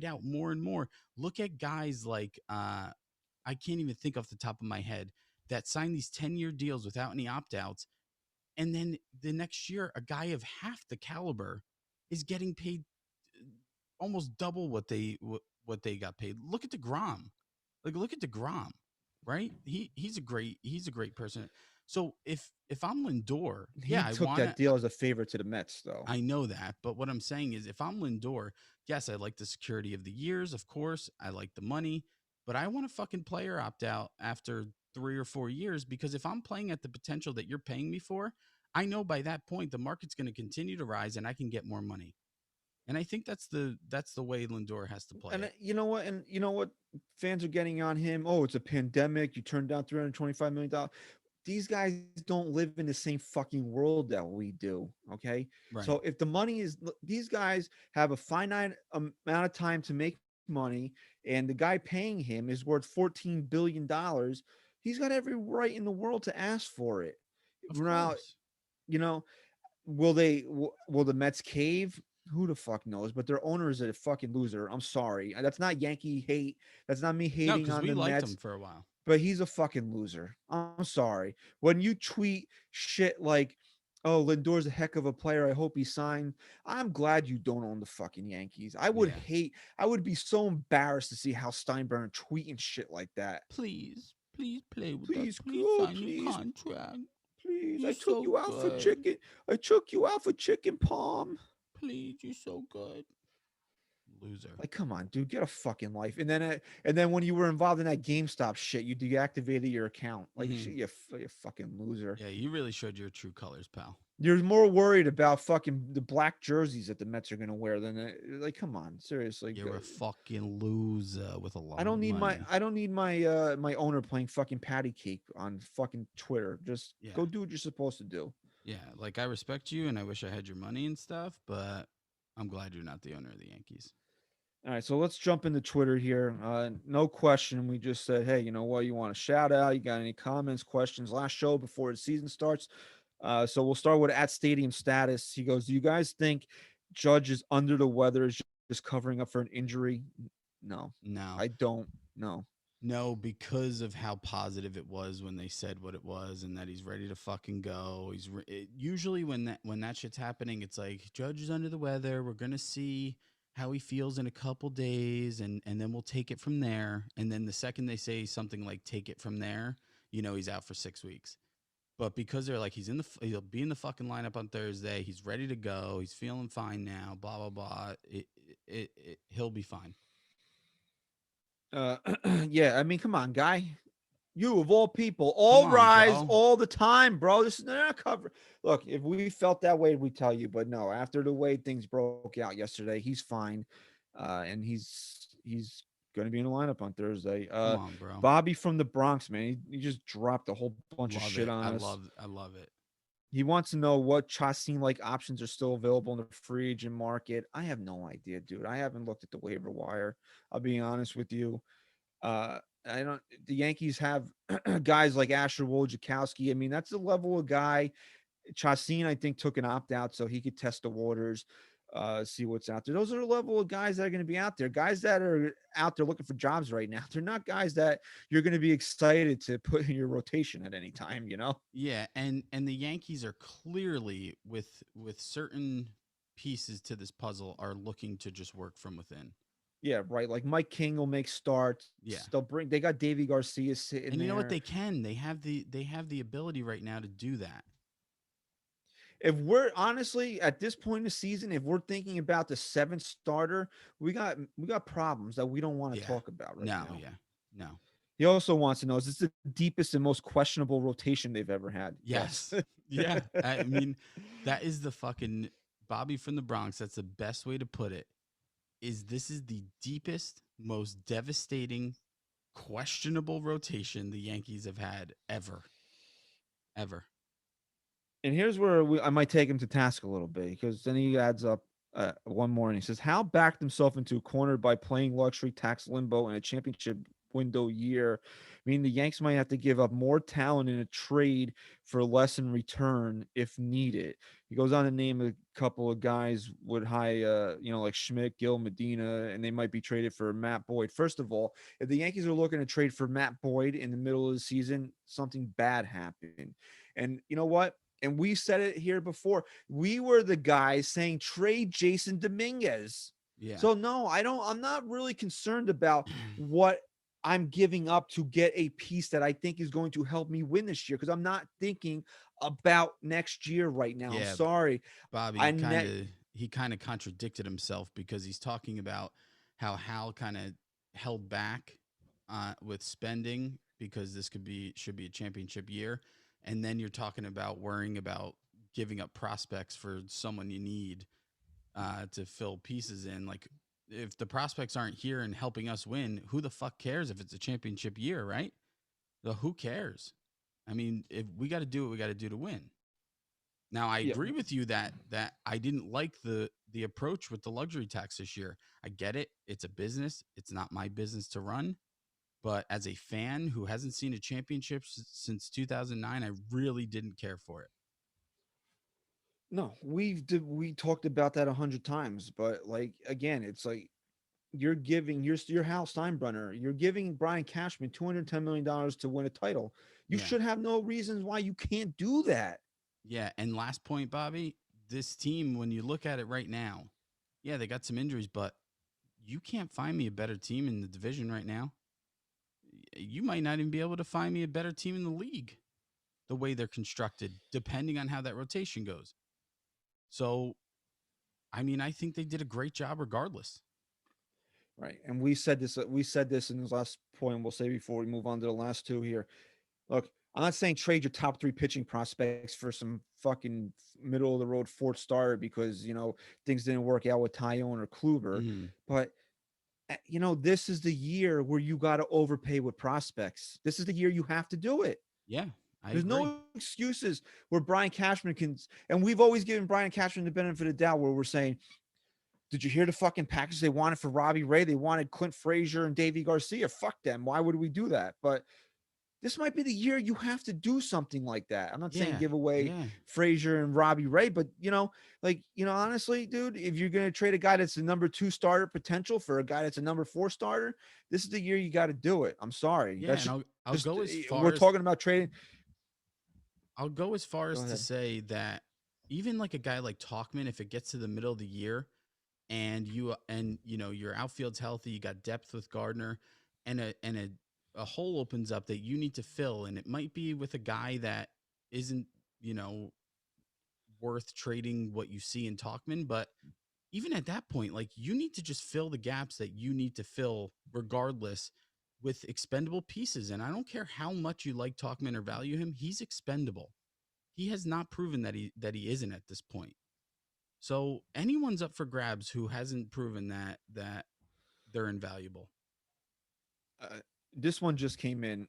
out more and more. Look at guys like I can't even think off the top of my head that sign these 10-year deals without any opt outs. And then the next year, a guy of half the caliber is getting paid almost double what they got paid. Look at DeGrom. Like look at DeGrom, right? He's a great person. So if I'm Lindor, He yeah, I took want that to. deal as a favor to the Mets, though. I know that, but what I'm saying is, if I'm Lindor, yes, I like the security of the years, of course, I like the money, but I want a fucking player opt out after 3 or 4 years because if I'm playing at the potential that you're paying me for, I know by that point the market's going to continue to rise and I can get more money. And I think that's the way Lindor has to play And it. you know what fans are getting on him. Oh, it's a pandemic. You turned down $325 million. These guys don't live in the same fucking world that we do. Okay. So Right. if the money is, these guys have a finite amount of time to make money, and the guy paying him is worth $14 billion. He's got every right in the world to ask for it. Of Now, course. you know, will the Mets cave? Who the fuck knows? But their owner is a fucking loser. I'm sorry. That's not Yankee hate. That's not me No, hating because on we the liked him Mets, for a while. but he's a fucking loser. I'm sorry. When you tweet shit like, "Oh, Lindor's a heck of a player. I hope he signed." I'm glad you don't own the fucking Yankees. Yeah. I would be so embarrassed to see Hal Steinbrenner tweeting shit like that. Please play with us. Please Please go, sign your please, contract. please. I You're took so you out for good. chicken. I took you out for chicken palm. Please, you're so good. Loser. Like, come on, dude, get a fucking life. And then when you were involved in that GameStop shit, you deactivated your account. Like, Hmm. shit, you fucking loser. Yeah, you really showed your true colors, pal. You're more worried about fucking the black jerseys that the Mets are gonna wear than like, come on, seriously. You're a fucking loser with a lot of money. I don't need my owner playing fucking patty cake on fucking Twitter. Just Yeah. go do what you're supposed to do. Yeah. Like, I respect you and I wish I had your money and stuff, but I'm glad you're not the owner of the Yankees. All right, so let's jump into Twitter here. No question. We just said, hey, you know what? You want a shout out? You got any comments, questions? Last show before the season starts. So we'll start with at Stadium Status. He goes, do you guys think Judge is under the weather, is just covering up for an injury? No, No. I don't. No. No, because of how positive it was when they said what it was, and that he's ready to fucking go. Usually when that shit's happening, it's like Judge is under the weather. We're gonna see how he feels in a couple days, and then we'll take it from there. And then the second they say something like "take it from there," he's out for 6 weeks. But because they're like he'll be in the fucking lineup on Thursday. He's ready to go. He's feeling fine now. Blah blah blah. He'll be fine. Uh, yeah, I mean, come on, guy. You of all people, Come all on, rise bro. all the time, bro. This is not cover. Look, if we felt that way, we tell you. But no, after the way things broke out yesterday, he's fine, and he's going to be in the lineup on Thursday. Come on, bro. Bobby from the Bronx, man, he just dropped a whole bunch of Love shit it. on us. I love it. He wants to know what Chassin like options are still available in the free agent market. I have no idea, dude. I haven't looked at the waiver wire. I'll be honest with you. I don't. The Yankees have guys like Asher Wojciechowski. I mean, that's the level of guy. Chassin, I think, took an opt out so he could test the waters, see what's out there. Those are the level of guys that are going to be out there. Guys that are out there looking for jobs right now. They're not guys that you're going to be excited to put in your rotation at any time. You know. Yeah, and the Yankees are clearly with certain pieces to this puzzle are looking to just work from within. Yeah, right. Like Mike King will make starts. Yeah. They got Davy Garcia sitting And you know what there. they can? They have the ability right now to do that. If we're honestly at this point in the season, if we're thinking about the seventh starter, we got problems that we don't want to Yeah. talk about right No, now. yeah. No. He also wants to know, is this the deepest and most questionable rotation they've ever had? Yes. Yeah. I mean, that is the fucking Bobby from the Bronx. That's the best way to put it. This is the deepest, most devastating, questionable rotation the Yankees have had ever. Ever. And here's where I might take him to task a little bit, because then he adds up one more and he says, Hal backed himself into a corner by playing luxury tax limbo in a championship window year, meaning the Yanks might have to give up more talent in a trade for less in return if needed. He goes on to name a couple of guys with high, like Schmidt, Gil, Medina, and they might be traded for Matt Boyd. First of all, if the Yankees are looking to trade for Matt Boyd in the middle of the season, something bad happened. And you know what? And we said it here before. We were the guys saying trade Jason Dominguez. Yeah. So no, I'm not really concerned about what I'm giving up to get a piece that I think is going to help me win this year, because I'm not thinking about next year right now. Yeah, I'm sorry. Bobby he kind of contradicted himself, because he's talking about how Hal kind of held back with spending because this should be a championship year, and then you're talking about worrying about giving up prospects for someone you need to fill pieces in. Like, if the prospects aren't here and helping us win, who the fuck cares if it's a championship year, right? So who cares? I mean, if we got to do what we got to do to win. Now, I Yeah. agree with you that I didn't like the approach with the luxury tax this year. I get it. It's a business. It's not my business to run. But as a fan who hasn't seen a championship since 2009, I really didn't care for it. No, we talked about that 100 times, but like again, it's like you're giving your Hal Steinbrenner, you're giving Brian Cashman $210 million to win a title. You Yeah. should have no reasons why you can't do that. Yeah. And last point, Bobby, this team, when you look at it right now, yeah, they got some injuries, but you can't find me a better team in the division right now. You might not even be able to find me a better team in the league the way they're constructed, depending on how that rotation goes. So I mean, I think they did a great job regardless. Right. And we said this in this last point. We'll say before we move on to the last two here. Look, I'm not saying trade your top three pitching prospects for some fucking middle of the road fourth starter because things didn't work out with Tyone or Kluber, Mhm. but this is the year where you got to overpay with prospects. This is the year you have to do it. Yeah, I There's agree. no excuses where Brian Cashman can, and we've always given Brian Cashman the benefit of the doubt where we're saying, did you hear the fucking package they wanted for Robbie Ray? They wanted Clint Frazier and Davey Garcia. Fuck them. Why would we do that? But this might be the year you have to do something like that. I'm not saying Yeah, give away yeah, Frazier and Robbie Ray, but honestly, dude, if you're gonna trade a guy that's a number two starter potential for a guy that's a number four starter, this is the year you got to do it. I'm sorry. yeah. That's And I'll just go as far we're as talking about trading. Go to ahead. say that even like a guy like Talkman, if it gets to the middle of the year and your outfield's healthy, you got depth with Gardner, and a hole opens up that you need to fill, and it might be with a guy that isn't you know worth trading what you see in Talkman, but even at that point, like you need to just fill the gaps that you need to fill regardless with expendable pieces. And I don't care how much you like Talkman or value him, he's expendable. He has not proven that he isn't at this point. So anyone's up for grabs who hasn't proven that they're invaluable. Uh, this one just came in.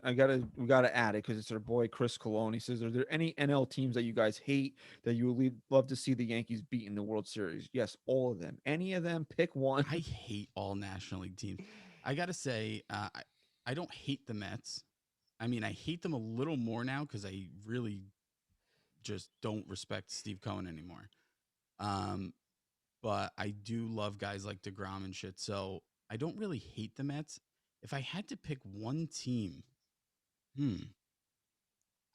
We gotta add it because it's our boy Chris Cologne. He says, "Are there any NL teams that you guys hate that you would love to see the Yankees beat in the World Series?" Yes, all of them. Any of them, pick one. I hate all National League teams. I gotta say, I don't hate the Mets. I mean, I hate them a little more now because I really just don't respect Steve Cohen anymore. Um, but I do love guys like DeGrom and shit. So I don't really hate the Mets. If I had to pick one team, hmm,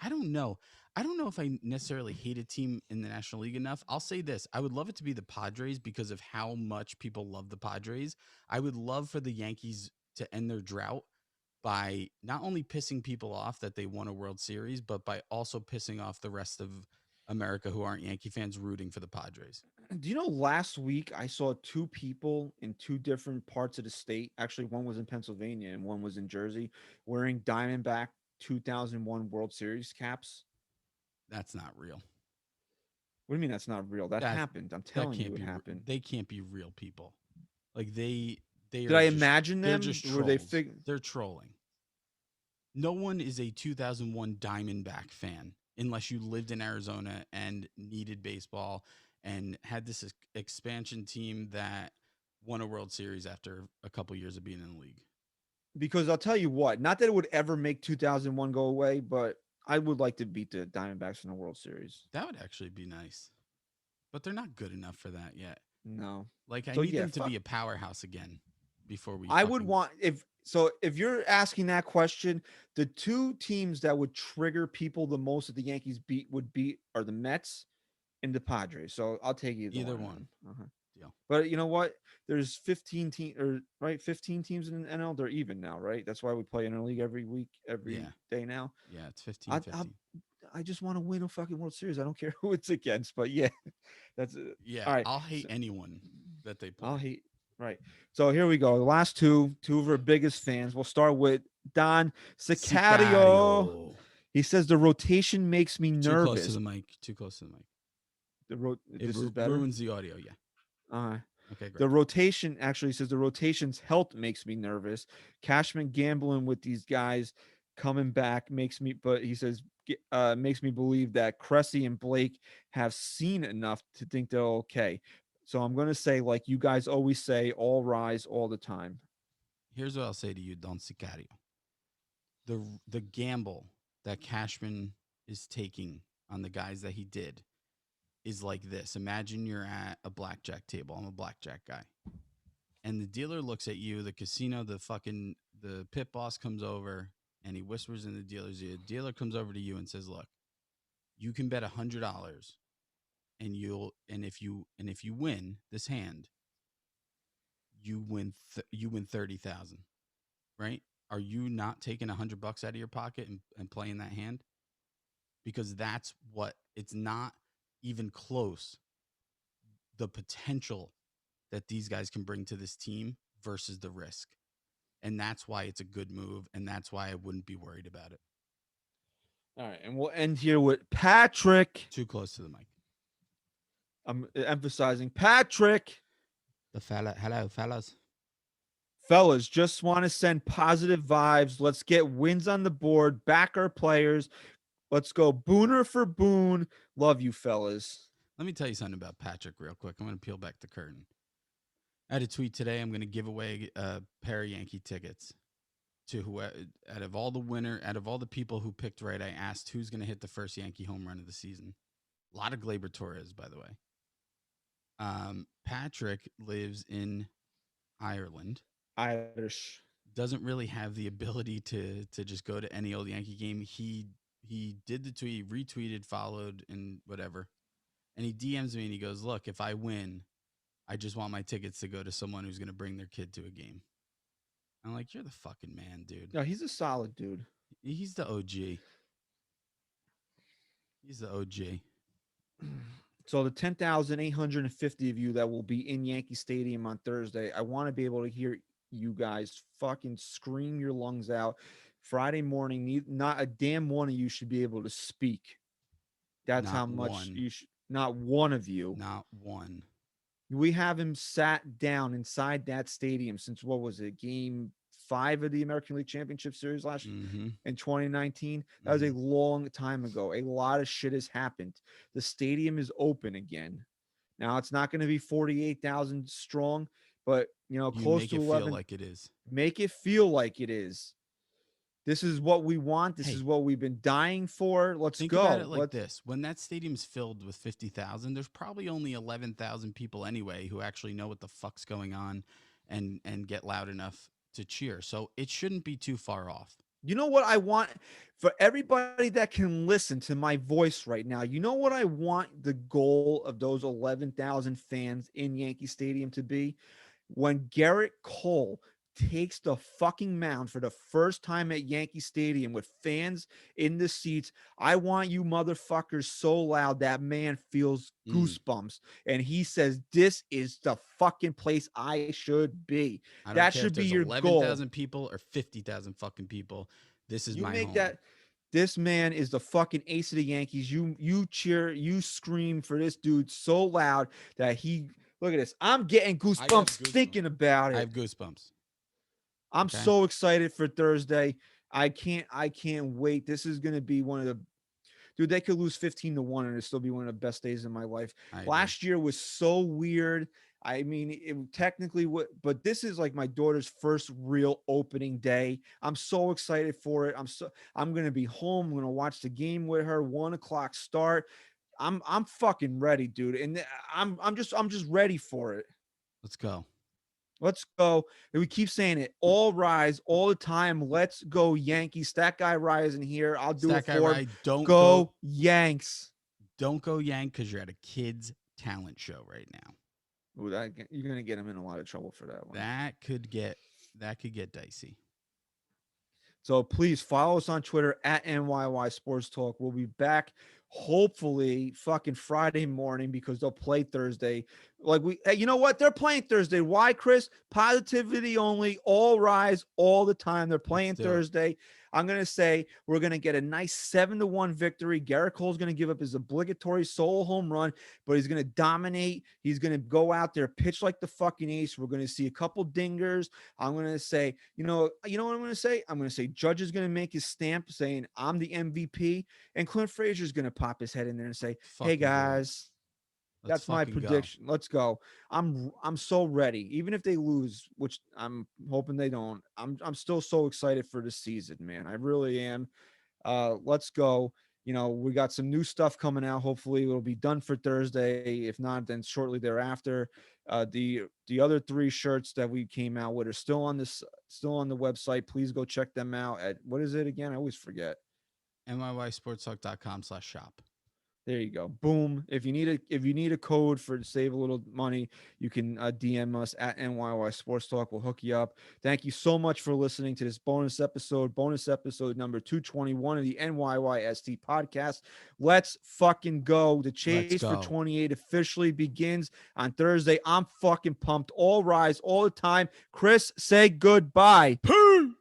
I don't know. I don't know if I necessarily hate a team in the National League enough. I'll say this. I would love it to be the Padres because of how much people love the Padres. I would love for the Yankees to end their drought by not only pissing people off that they won a World Series, but by also pissing off the rest of America who aren't Yankee fans rooting for the Padres. Do you know last week I saw two people in two different parts of the state? Actually, one was in Pennsylvania and one was in Jersey wearing Diamondback 2001 World Series caps. That's not real. What do you mean that's not real? That That happened. I'm that telling you can't it be. happened. They can't be real people. Like they Did are I just imagine they're them? just Were they trolls. fig? They're trolling. No one is a 2001 Diamondback fan unless you lived in Arizona and needed baseball and had this expansion team that won a World Series after a couple years of being in the league. Because I'll tell you what, not that it would ever make 2001 go away, but I would like to beat the Diamondbacks in the World Series. That would actually be nice. But they're not good enough for that yet. No. Like I So need yeah, them to fuck. be a powerhouse again before we I would fucking want if you're asking that question, the two teams that would trigger people the most that the Yankees beat are the Mets and the Padres. So I'll take either either one of one. them. Uh-huh. Deal. But you know what? There's 15 team or right 15 teams in the NL. They're even now, right? That's why we play in a league every week, every Yeah. day now. Yeah, it's 15 I I, 15. I just want to win a fucking World Series. I don't care who it's against. But yeah, that's it. Yeah, All right. I'll hate So, anyone that they I'll play. hate. Right. So here we go. The last two of our biggest fans. We'll start with Don Sicario. Sicario. He says the rotation makes me Too close to nervous. the mic. Too close to the mic. It This is better. ruins the audio. Yeah. Uh, Okay, great. the rotation actually says the rotation's health makes me nervous. Cashman gambling with these guys coming back makes me, but he says makes me believe that Cressy and Blake have seen enough to think they're okay. So I'm gonna say, like you guys always say, all rise all the time. Here's what I'll say to you, Don Sicario. The gamble that Cashman is taking on the guys that he did is like this. Imagine you're at a blackjack table. I'm a blackjack guy. And the dealer looks at you, the casino, the pit boss comes over and he whispers in the dealer's ear. The dealer comes over to you and says, "Look, you can bet $100 and if you win this hand, you win 30,000, right? Are you not taking $100 out of your pocket and playing that hand? Because that's what it's not even close. the potential that these guys can bring to this team versus the risk. And that's why it's a good move. And that's why I wouldn't be worried about it. All right, and we'll end here with Patrick. Too close to the mic. I'm emphasizing Patrick. Hello, fellas. Fellas, just want to send positive vibes. Let's get wins on the board. Back our players. Let's go Booner for Boone. Love you, fellas. Let me tell you something about Patrick real quick. I'm going to peel back the curtain. I had a tweet today. I'm going to give away a pair of Yankee tickets to who out of all the people who picked right. I asked who's going to hit the first Yankee home run of the season. A lot of Gleyber Torres, by the way. Patrick lives in Ireland. Irish. Doesn't really have the ability to just go to any old Yankee game. He did the tweet, retweeted, followed, and whatever. And he DMs me and he goes, "Look, if I win, I just want my tickets to go to someone who's going to bring their kid to a game." I'm like, "You're the fucking man, dude." No, he's a solid dude. He's the OG. He's the OG. So the 10,850 of you that will be in Yankee Stadium on Thursday, I want to be able to hear you guys fucking scream your lungs out. Friday morning, not a damn one of you should be able to speak. That's Not how much one. you should. Not one of you. Not one. We have him sat down inside that stadium since what was it, Game 5 of the American League Championship Series last Mm-hmm. in 2019. That was a long time ago. A lot of shit has happened. The stadium is open again. Now it's not going to be 48,000 strong, but You close make to it 11. feel like it is. Make it feel like it is. This is what we want. This Hey, is what we've been dying for. Let's Think go. about it like this. When that stadium's filled with 50,000, there's probably only 11,000 people anyway who actually know what the fuck's going on and get loud enough to cheer. So it shouldn't be too far off. You know what I want for everybody that can listen to my voice right now? You know what I want the goal of those 11,000 fans in Yankee Stadium to be? When Garrett Cole takes the fucking mound for the first time at Yankee Stadium with fans in the seats, I want you motherfuckers so loud that man feels goosebumps. And he says, "This is the fucking place I should be." I don't That care should if be there's your 11,000 goal. people or 50,000 fucking people. This is You my make home. that. This man is the fucking ace of the Yankees. You cheer, you scream for this dude so loud that he look at this. I'm getting goosebumps thinking about I it. have goosebumps. I'm Okay. so excited for Thursday. I can't wait. This is gonna be one of the dude, they could lose 15-1 and it'd still be one of the best days of my life. I agree. Last year was so weird. I mean, it technically would, but this is like my daughter's first real opening day. I'm so excited for it. I'm gonna be home. I'm gonna watch the game with her. 1:00 start. I'm fucking ready, dude. And I'm just ready for it. Let's go. Let's go. And we keep saying it. All rise all the time. Let's go Yankees. That guy rising here. I'll do Stack it guy for him. Rye, don't Go Yanks. Don't go Yank because you're at a kids talent show right now. Ooh, you're gonna get him in a lot of trouble for that one. That could get dicey. So please follow us on Twitter at NYY Sports Talk. We'll be back hopefully fucking Friday morning because they'll play Thursday. Hey, you know what? They're playing Thursday. Why, Chris? Positivity only, all rise all the time. They're playing Thursday. I'm going to say we're going to get a nice 7-1 victory. Garrett Cole's going to give up his obligatory solo home run, but he's going to dominate. He's going to go out there, pitch like the fucking ace. We're going to see a couple dingers. I'm going to say, you know what I'm going to say? I'm going to say Judge is going to make his stamp saying I'm the MVP, and Clint Frazier's going to pop his head in there and say, "Hey guys, that's my prediction. Let's go." I'm so ready. Even if they lose, which I'm hoping they don't, I'm still so excited for the season, man. I really am. Let's go. We got some new stuff coming out. Hopefully it'll be done for Thursday. If not, then shortly thereafter. The other 3 shirts that we came out with are still on the website. Please go check them out at, what is it again? I always forget. NYYSportsTalk.com/shop. There you go. Boom. If you need a code for to save a little money, you can DM us at NYY Sports Talk. We'll hook you up. Thank you so much for listening to this bonus episode number 221 of the NYYST podcast. Let's fucking go. The chase for 28 officially begins on Thursday. I'm fucking pumped. All rise all the time. Chris, say goodbye. Peace.